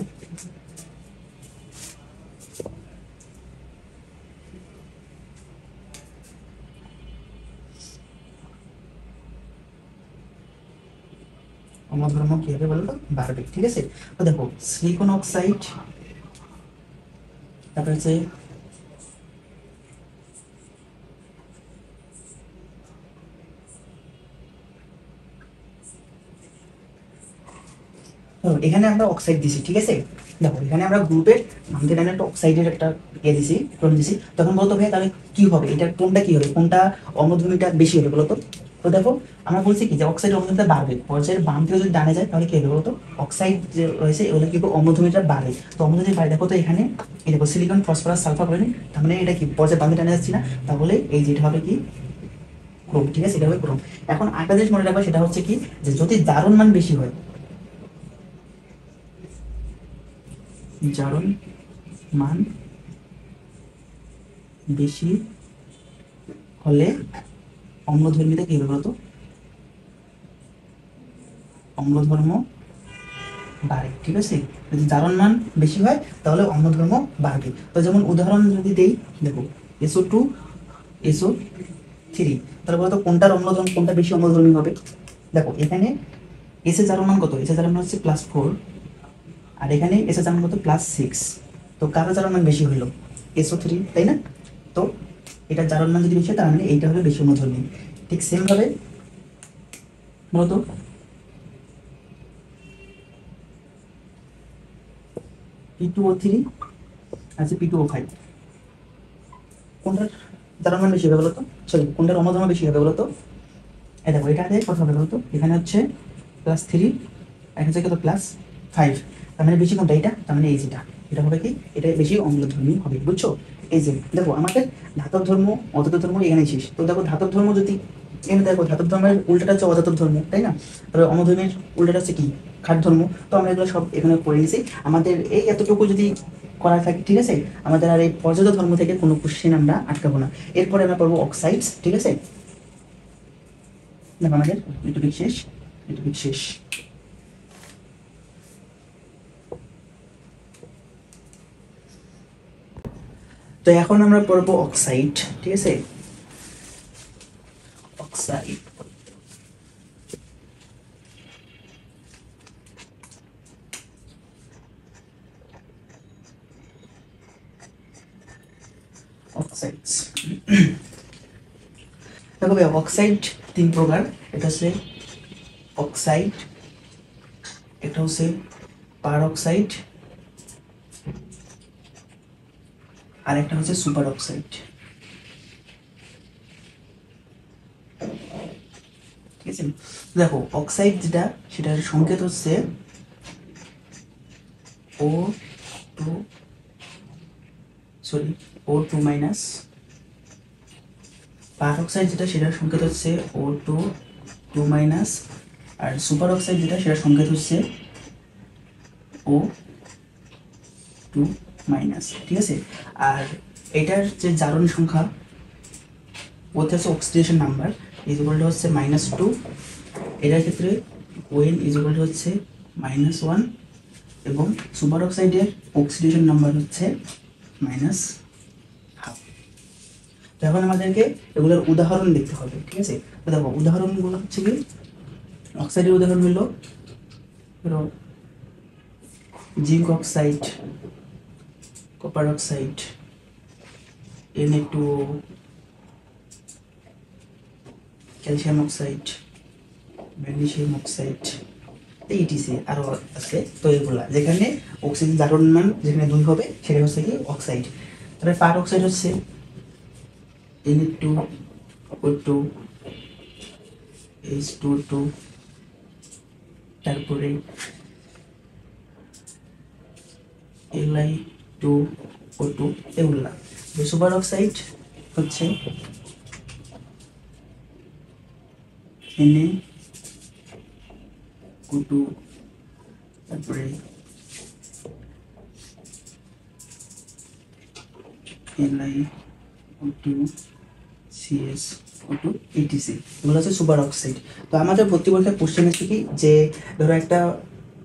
অম্লধর্ম কি হবে বলতো? বাড়বে। ঠিক আছে, তো দেখো, সিলিকন অক্সাইড, তারপরে হচ্ছে এখানে আমরা অক্সাইড দিছি। ঠিক আছে, দেখো এখানে আমরা গ্রুপের নাম থেকে একটা অক্সাইডের একটা দিছি, ক্রম দিছি, তখন বলতো ভাই তাহলে কি হবে, এটার কোনটা কি হবে, কোনটা অম্লধর্মীটা বেশি হবে বলতো। তো দেখো আমরা বলছি কি যে অক্সাইড অম্লধর্মীটা বাড়বে, পর্যায়ের বাম থেকে যদি ডানে যায় তাহলে কি হবে বলতো, অক্সাইড যে রয়েছে এগুলো কি অম্লধর্মীটা বাড়ে। তো অম্লধর্মী বাড়ে, দেখো তো এখানে এই দেখো সিলিকন ফসফরাস সালফার বলেনি, তার মানে এটা কি পর্যায়ের বাম থেকে ডানে যাচ্ছি না, তাহলে এই যেটা হবে কি ক্রোম, ঠিক আছে, এটা হবে ক্রোম। এখন আরেকটা জিনিস মনে রাখবা, সেটা হচ্ছে কি যে যদি জারণ মান বেশি হয়, জারণ মান বেশি হলে অম্লধর্মীটা কি হবে বলতো, অম্লধর্ম বাড়ে, ঠিক আছে। যদি জারণ মান বেশি হয় তাহলে অম্লধর্ম বাড়বে। তো যেমন উদাহরণ যদি দেই, দেখো SO2 SO3, তাহলে বলতো কোনটার অম্লধর্ম, কোনটা বেশি অম্লধর্মী হবে। দেখো এখানে এস এর জারণ মান কত, এস এর জারণ মান হচ্ছে +4, আর এখানে এস এর জারণ কত +6। তো কার জারণ মান বেশি হলো, SO3, তাই না। তো এটা জারণ মান যদি বেশি হয় তার মানে এইটা হবে বেশি অম্লধর্মী। ঠিক সেম ভাবে মূলত P2O3 আছে P2O5, কোনটার জারণ মান বেশি হবে বলতো, সরি কোনটার অম্লধর্ম বেশি হবে বলতো। এই দেখো এটাতে কত হবে বলতো, এখানে হচ্ছে +3, এখানে হচ্ছে কত +5, তার মানে বেশি কোনটা, এটা, তার মানে এই যেটা, এটা হবে কি, এটা বেশি অম্লধর্মী হবে, বুঝছো। এই যে দেখো আমাদের ধাতব ধর্ম অধাতব ধর্ম এখানে শেষ। তো দেখো ধাতব ধর্ম যদি এখানে দেখো, ধাতব ধর্মের উল্টাটা হচ্ছে অধাতব ধর্ম, তাই না। তবে অম্লধর্মের উল্টাটা হচ্ছে কি, খাট ধর্ম। তো আমরা এগুলো সব এখানে পড়ে নিছি, আমাদের এই এতটুকু যদি করা থাকে, ঠিক আছে, আমাদের আর এই পর্যাপ্ত ধর্ম থেকে কোনো কোশ্চেন আমরা আটকাবো না। এরপরে আমরা পড়বো অক্সাইডস, ঠিক আছে। দেখো আমাদের লিটপিক শেষ, লিটপিক শেষ। তো এখন আমরা পড়বো অক্সাইড, ঠিক আছে, অক্সাইড। অক্সাইডস দেখো ভাই, অক্সাইড 3 প্রকার। এটা হচ্ছে অক্সাইড, এটা হচ্ছে পার অক্সাইড, আর একটা হচ্ছে সুপার অক্সাইড, ঠিক আছে। দেখো অক্সাইড যেটা, সেটার সংকেত হচ্ছে O2 মাইনাস। পার অক্সাইড যেটা, সেটার সংকেত হচ্ছে O2 মাইনাস। আর সুপার অক্সাইড যেটা, সেটার সংকেত হচ্ছে O2 মাইনাস, ঠিক আছে। আর এটার যে জারণ সংখ্যা, ওটা হচ্ছে অক্সিডেশন নাম্বার, ইকুয়ালটা হচ্ছে -2। এটার ক্ষেত্রে ওএন ইকুয়ালটা হচ্ছে -1, এবং সুপার অক্সাইডের অক্সিডেশন নাম্বার হচ্ছে -1/2। তো এখন আমাদেরকে এগুলোর উদাহরণ দেখতে হবে, ঠিক আছে। তো দেখো উদাহরণগুলো হচ্ছে কি, অক্সাইডের উদাহরণ হলো zinc oxide, copper oxide, Na2O, calcium oxide, magnesium oxide, etc আরও আছে। তো এগুলা যেখানে অক্সিজেন জারণ মান যেখানে 2 হবে সেটা হচ্ছে কি অক্সাইড। তারপরে পার অক্সাইড হচ্ছে Na2O2, H2O2, তারপরে Li2O2, এগুলা। সুপার অক্সাইড হচ্ছে Na2, তারপরে Li2, CS2, etc, এগুলো হচ্ছে সুপার অক্সাইড। তো আমাদের ভর্তি পরীক্ষায় কোশ্চেন এসে কি যে ধরো একটা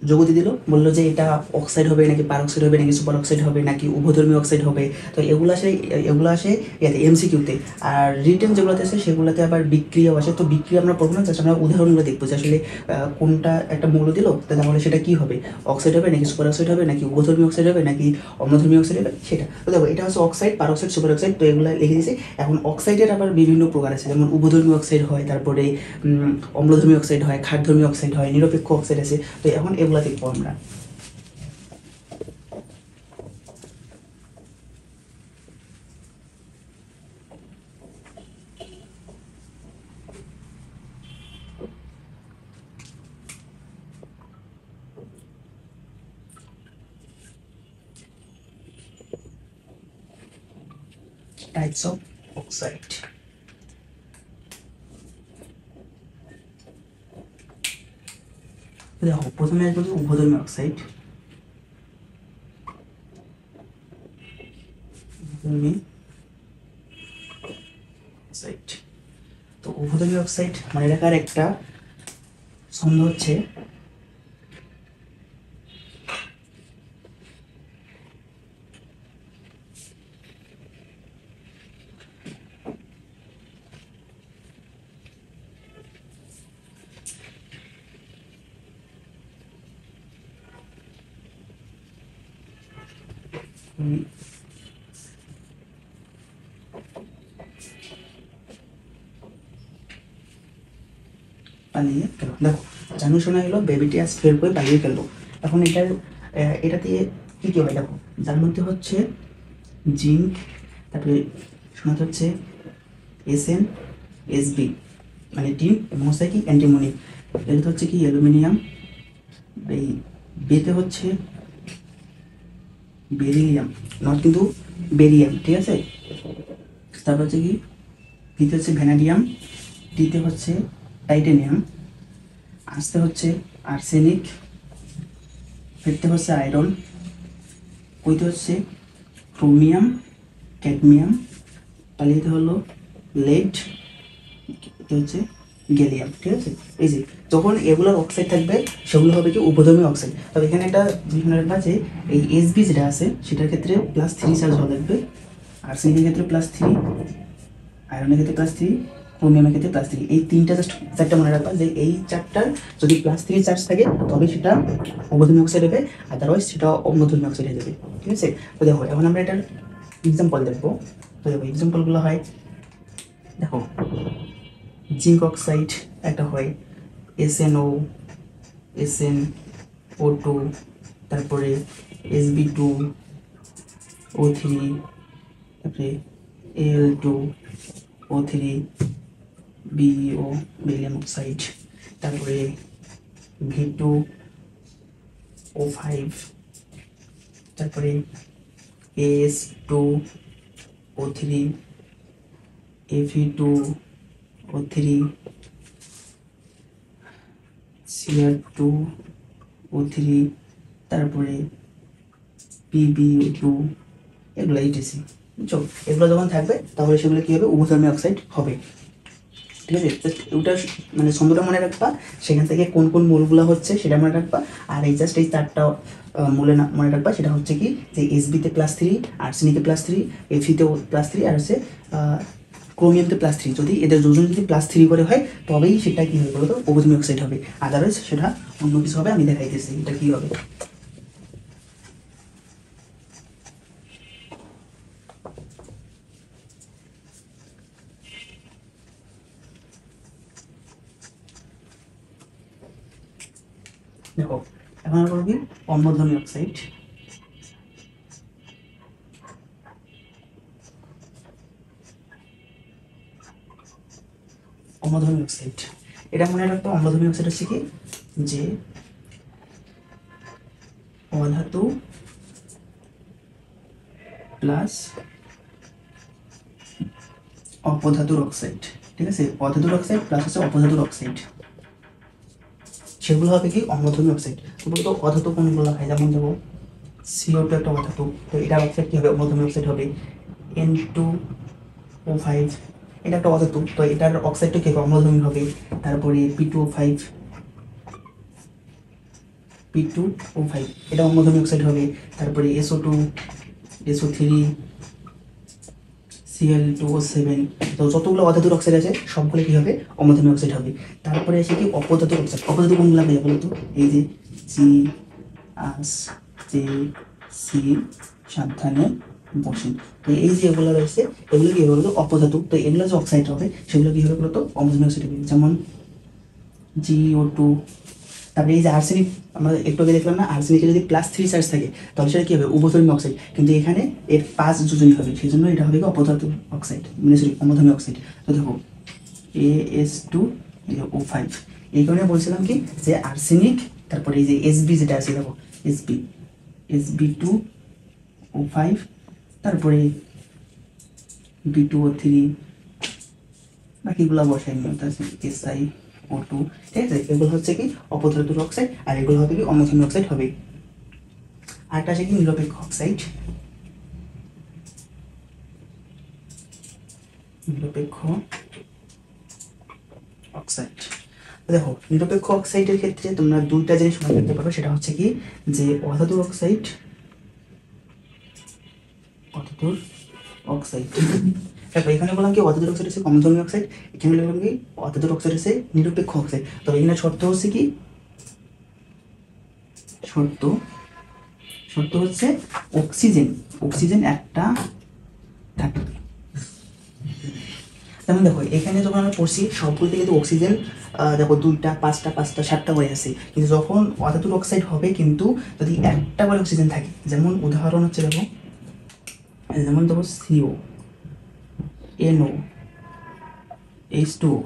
যৌগ দিয়ে দিল, বললো যে এটা অক্সাইড হবে নাকি পার অক্সাইড হবে নাকি সুপার অক্সাইড হবে নাকি উভধর্মী অক্সাইড হবে। তো এগুলো আসে ইয়াতে এমসিকিউতে। আর রিটেন যেগুলোতে আছে সেগুলোতে আবার বিক্রিয়াও আসে। তো বিক্রিয়া আমরা পড়বো না, জাস্ট আমরা উদাহরণগুলো দেখবো যে আসলে কোনটা একটা মৌল দিল, তাহলে সেটা কি হবে, অক্সাইড হবে নাকি সুপার অক্সাইড হবে নাকি উভধর্মী অক্সাইড হবে নাকি অম্লধর্মী অক্সাইড হবে সেটা। তো দেখো এটা হচ্ছে অক্সাইড, পার অক্সাইড, সুপার অক্সাইড, তো এগুলো লিখে দিয়েছি। এখন অক্সাইডের আবার বিভিন্ন প্রকার আছে, যেমন উভধর্মী অক্সাইড হয়, তারপরে অম্লধর্মী অক্সাইড হয়, ক্ষারধর্মী অক্সাইড হয়, নিরপেক্ষ অক্সাইড আছে। তো এখন এগুলা দেখবো আমরা। Types of oxide. দেখো প্রথমে আসবো উভধর্মী অক্সাইড। তো উভধর্মী অক্সাইড মনে রাখার একটা ছন্দ হচ্ছে পালিয়ে গেল। দেখো জানু শোনা গেলো বেবিটি আজ ফের করে পালিয়ে গেল। এখন এটা দিয়ে কী কী হয় দেখো, যার মধ্যে হচ্ছে জিঙ্ক, তারপরে শোনাতে হচ্ছে এসএন, এসবি মানে টিন, এবং হচ্ছে কি অ্যান্টিমনি। এতে হচ্ছে কি অ্যালুমিনিয়াম, এই বেতে হচ্ছে বেরিলিয়াম, নট কিন্তু বেরিয়াম, ঠিক আছে। তারপর হচ্ছে কি ভিতে হচ্ছে ভ্যানাডিয়াম, টিতে হচ্ছে টাইটেনিয়াম, আসতে হচ্ছে আর্সেনিক, ফিরতে হচ্ছে আয়রন, কইতে হচ্ছে ক্রোমিয়াম, ক্যাডমিয়াম, পালিয়েতে হলো লেড, এটা হচ্ছে গ্যালিয়াম, ঠিক আছে। এই যে যখন এগুলোর অক্সাইড থাকবে সেগুলো হবে কি উপধর্মী অক্সাইড। তবে এখানে একটা বিভিন্ন আছে, এই এসবি যেটা আছে সেটার ক্ষেত্রে +3 চার্জ হওয়া লাগবে, আর্সেনিকের ক্ষেত্রে +3, আয়রনের ক্ষেত্রে +3, ক্রোমিয়ামের ক্ষেত্রে +3। এই তিনটা জাস্ট চারটা মনে রাখবা যে এই চারটার যদি +3 চার্জ থাকে তবে সেটা অবধর্মী অক্সাইড হবে, আদারওয়াইজ সেটা অম্লধর্মী অক্সাইড হয়ে যাবে, ঠিক আছে। তো দেখো এখন আমরা এটার এক্সাম্পল দেখবো। তো দেখো এক্সাম্পলগুলো হয়, দেখো জিঙ্ক অক্সাইড একটা হয় SnO, SnO2, তারপরে Sb2O3, তারপরে Al2O3, BeO বেরিলিয়াম অক্সাইড, তারপরে V2O5, তারপরে As2O3, Fe2O3, Cr2O3, তারপরে PbO2, এগুলো এইটিসি, বুঝছো। এগুলো যখন থাকবে তাহলে সেগুলো কী হবে, উভধর্মী অক্সাইড হবে, ঠিক আছে। ওটা মানে ছন্দটা মনে রাখবা, সেখান থেকে কোন কোন মূলগুলো হচ্ছে সেটা মনে রাখবা। আর এই জাস্ট এই চারটা মূলে মনে রাখবা, সেটা হচ্ছে কি যে এসবিতে +3, আর্সেনিকে +3, Fe-তে +3, আর হচ্ছে ক্রোমিয়ামতে +3। যদি এদের যোজন যদি +3 করে হয় তবেই সেটা কী হবে বলতো, উভধর্মী অক্সাইড হবে, আদারওয়াইজ সেটা অন্য কিছু হবে। আমি দেখাইতেছি এটা কী হবে। দেখো এখন আমরা করবো কি অম্লধর্মী অক্সাইড। অম্লধর্মী অক্সাইড এটা মনে রাখবো, অম্লধর্মী অক্সাইড হচ্ছে কি যে অধাতু প্লাস অপধাতুর অক্সাইড, ঠিক আছে। অধাতুর অক্সাইড প্লাস হচ্ছে অপধাতুর অক্সাইড, সেগুলো হবে কি অম্লধর্মী অক্সাইড। তো অধাতু কোনগুলো হয়, যেমন দেবো CO2 একটা অধাতু, তো এটার অক্সাইড কী হবে, অম্লধর্মী অক্সাইড হবে। N2O5 এটা একটা অধাতু, তো এটার অক্সাইডটা কী হবে, অম্লধর্মী হবে। তারপরে P2O5, এটা অম্লধর্মী অক্সাইড হবে। তারপরে SO2, SO3, Cl2O7, তো যতগুলো অধাতুর অক্সাইড আছে সবগুলো কী হবে, অম্লধর্মী অক্সাইড হবে। তারপরে আসে কি অপধাতুর অক্সাইড। অপধাতু কোনগুলো হবে বলো তো, এই যে G, সাবধানে বসেন। তো এই যে এগুলো রয়েছে এগুলো কী হবে বলতো, অপধাতু। তো এগুলো যে অক্সাইড হবে সেগুলো কী হবে বলতো, অম্লধর্মী অক্সাইড হবে, যেমন GO2। তারপরে এই যে আর্সেনিক, আমরা একটু আগে দেখলাম না, আর্সেনিকে যদি +3 চার্জ থাকে তাহলে সেটা কী হবে, উভধর্মী অক্সাইড, কিন্তু এখানে এর 5 যোজনী হবে, সেই জন্য এটা হবে কি অপধাতু অক্সাইড, মানে সরি অম্লধর্মী অক্সাইড। তো দেখো As2O5, এই কারণে বলছিলাম কি যে আর্সেনিক, তারপরে এই যে Sb যেটা আছে দেখো Sb2O5, তারপরে B2O3, বাকিগুলো বসাই নিয়ম আছে SiO2, ঠিক আছে। এগুলো হচ্ছে কি অপধাতুর অক্সাইড, আর এগুলো হবে কি অমোধর্মী অক্সাইড হবে। আরেকটা আছে কি নিরপেক্ষ অক্সাইড, নিরপেক্ষ অক্সাইড। দেখো নিরপেক্ষ অক্সাইডের ক্ষেত্রে তোমরা দুইটা জিনিস মনে রাখতে পারো, সেটা হচ্ছে কি যে অধাতুর অক্সাইড, অধাতুর অক্সাইড। দেখো এখানে বললাম কি অধাতুর অক্সাইড হচ্ছে অমোধর্মী অক্সাইড, এখানে বললাম কি অধাতুর অক্সাইড হচ্ছে নিরপেক্ষ অক্সাইড। তবে এখানে শর্ত হচ্ছে কি, শর্ত হচ্ছে অক্সিজেন একটা থাকে। যেমন দেখো এখানে যখন আমরা পড়ছি সবগুলোতে কিন্তু অক্সিজেন দেখো 2টা 5টা 5টা 7টা করে আছে, কিন্তু যখন অধাতুর অক্সাইড হবে কিন্তু যদি একটা করে অক্সিজেন থাকে, যেমন উদাহরণ হচ্ছে দেখো, যেমন দেখো CO, NO, H2O,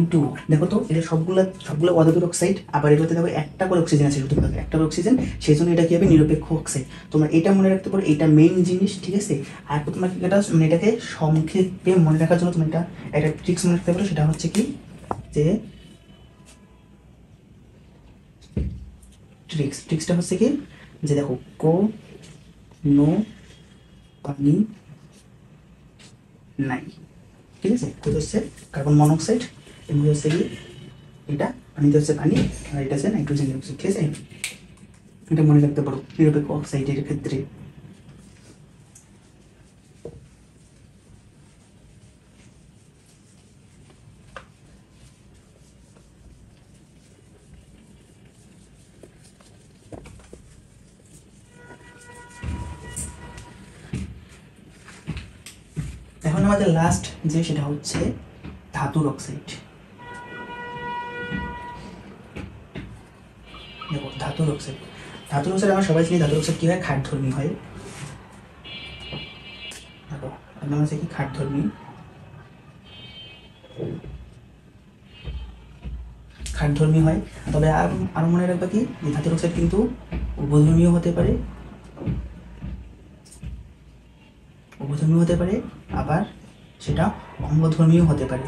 N2, দেখো তো এটা সবগুলো অধাতুর অক্সাইড, আবার এটাতে দেখো একটা করে অক্সিজেন আছে, শুধু একটা করে অক্সিজেন, সেই জন্য এটা কি হবে নিরপেক্ষ অক্সাইড। তোমরা এটা মনে রাখতে পারো, এটা মেইন জিনিস, ঠিক আছে। আর তোমরা এটা মানে এটাকে সংক্ষেপে মনে রাখার জন্য তুমি একটা ট্রিক্স মনে রাখতে পারো, সেটা হচ্ছে কি যে ট্রিক্সটা হচ্ছে কি যে দেখো কোনো পানি নাই, ঠিক আছে। এটা হচ্ছে কার্বন মনোক্সাইড, এমনি হচ্ছে কি এটা পানিতে হচ্ছে পানি, আর এটা হচ্ছে নাইট্রোজেন অক্সাইড, ঠিক আছে। এটা মনে রাখতে পারো নিরপেক্ষ অক্সাইডের ক্ষেত্রে। এখন আমাদের লাস্ট যে সেটা হচ্ছে ধাতুর অক্সাইড। দেখো ধাতুর অক্সাইড আমরা সবাই জানি ধাতুর অক্সাইড কি হয়, ক্ষারধর্মী হয়। দেখো আপনার হচ্ছে কি ক্ষারধর্মী হয়। তবে আর মনে রাখবা কি যে ধাতুর অক্সাইড কিন্তু উভধর্মীয় হতে পারে, আবার সেটা অম্লধর্মীয় হতে পারে,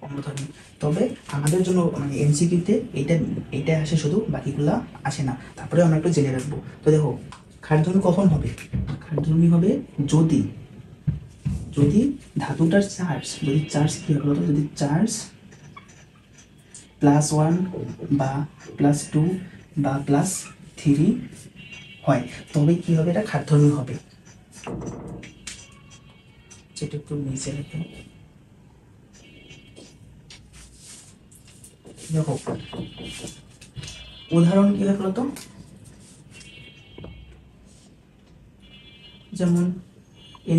অম্লধর্মী। তবে আমাদের জন্য মানে এমসিকিউতে এইটা আসে শুধু, বাকিগুলা আসে না। তারপরে আমরা একটু জেনে রাখবো। তো দেখো ক্ষারধর্মী কখন হবে, ক্ষারধর্মী হবে যদি ধাতুটার চার্জ কি হবে বলতো, যদি চার্জ +1 বা +2 বা +3 হয়, তবে কি হবে, এটা ক্ষারধর্মী হবে। সেটা একটু নিচে রাখতে, দেখো উদাহরণ কি হয় বলতো, যেমন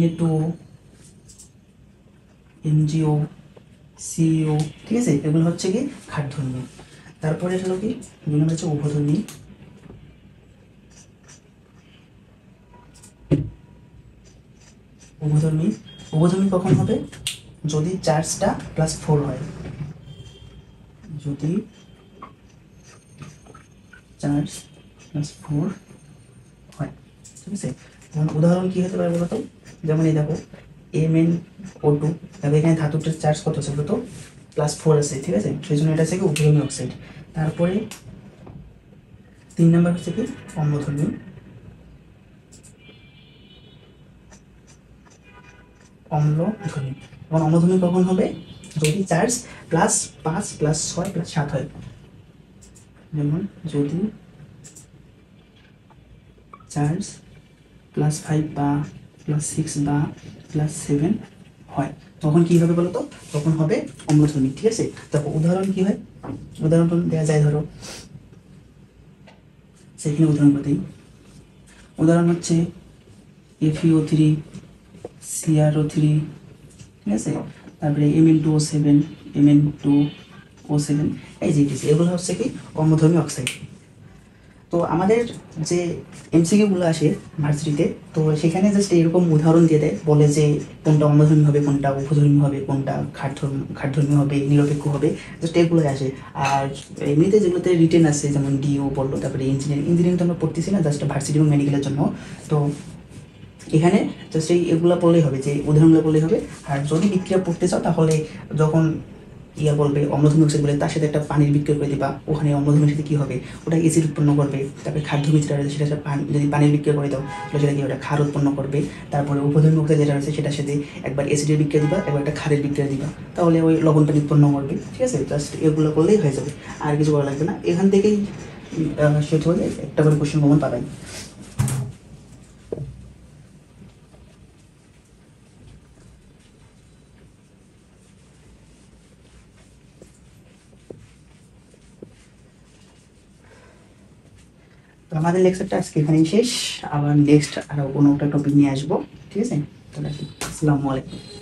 Na2O, MgO, CO, ঠিক আছে। এগুলো হচ্ছে কি ক্ষারধর্মী। তারপরে হলো কি দুই নম্বর হচ্ছে উভধর্মী। উভধর্মী কখন হবে, যদি চার্জটা +4 হয়, যদি চার্জ +4 হয়, ঠিক আছে। উদাহরণ কি হতে পারে বলতো, যেমন এই দেখো MnO2, তবে এখানে ধাতুটার চার্জ কত আছে বলতো, +4 আছে, ঠিক আছে। সেই জন্য এটা হচ্ছে কি উভধর্মী অক্সাইড। তারপরে 3 নম্বর হচ্ছে কি অম্লধর্মী। এবং অম্লধর্মী কখন হবে, যদি চার্জ +5 +6 +7 হয়, যেমন যদি চার্জ +5 বা +6 বা +7 হয়, তখন কি হবে বলতো, তখন হবে অম্লধর্মী, ঠিক আছে। তারপর উদাহরণ কি হয়, উদাহরণ দেওয়া যায়, ধরো সেখানে উদাহরণ করতেই, উদাহরণ হচ্ছে FeO3, CrO3, ঠিক আছে। তারপরে Mn2O7, Mn2O7, এই যে এগুলো হচ্ছে কি অম্লধর্মী অক্সাইড। তো আমাদের যে এমসিকিউগুলো আসে ভার্সিটিতে, তো সেখানে জাস্ট এরকম উদাহরণ দিয়ে দেয়, বলে যে কোনটা অন্ধধর্মী হবে, কোনটা উপধর্মী হবে, কোনটা খাটধর্মী হবে, নিরপেক্ষ হবে, জাস্ট এগুলোই আসে। আর এমনিতে যেগুলোতে রিটেন আছে, যেমন ডিও বললো, তারপরে ইঞ্জিনিয়ারিং তো আমরা পড়তেছি না, জাস্ট ভার্সিটি এবং মেডিকেলের জন্য। তো এখানে জাস্ট এগুলো পড়লেই হবে, যে উদাহরণগুলো পড়লেই হবে। আর যদি বিক্রিয়া পড়তে চাও, তাহলে যখন বলবে অম্লধর্মী অক্সাইড বলে, তার সাথে একটা পানির বিক্রিয়া করে দিবা, ওখানে অম্লধর্মীর সাথে কী হবে, ওটা অ্যাসিড উৎপন্ন করবে। তারপরে খাদ্যধর্মী যেটা রয়েছে, সেটা পানি, যদি পানির বিক্রিয়া করে দাও তাহলে সেটা কি ওটা ক্ষার উৎপন্ন করবে। তারপরে উপধর্মী অক্সাইড যেটা রয়েছে, সেটার সাথে একবার অ্যাসিডের বিক্রিয়া দিবা, একবার একটা ক্ষারের বিক্রিয়া দিবা, তাহলে ওই লবণ পানি উৎপন্ন করবে। ঠিক আছে, জাস্ট এগুলো করলেই হয়ে যাবে, আর কিছু করা লাগবে না। এখান থেকেই শেষ হয়ে একটা করে কোশ্চেন কমন পাবেন। তো আমাদের লেকচারটা আজকে এখানেই শেষ। আবার নেক্সট আরও কোনো একটা টপিক নিয়ে আসবো। ঠিক আছে, তাহলে আসসালামু আলাইকুম।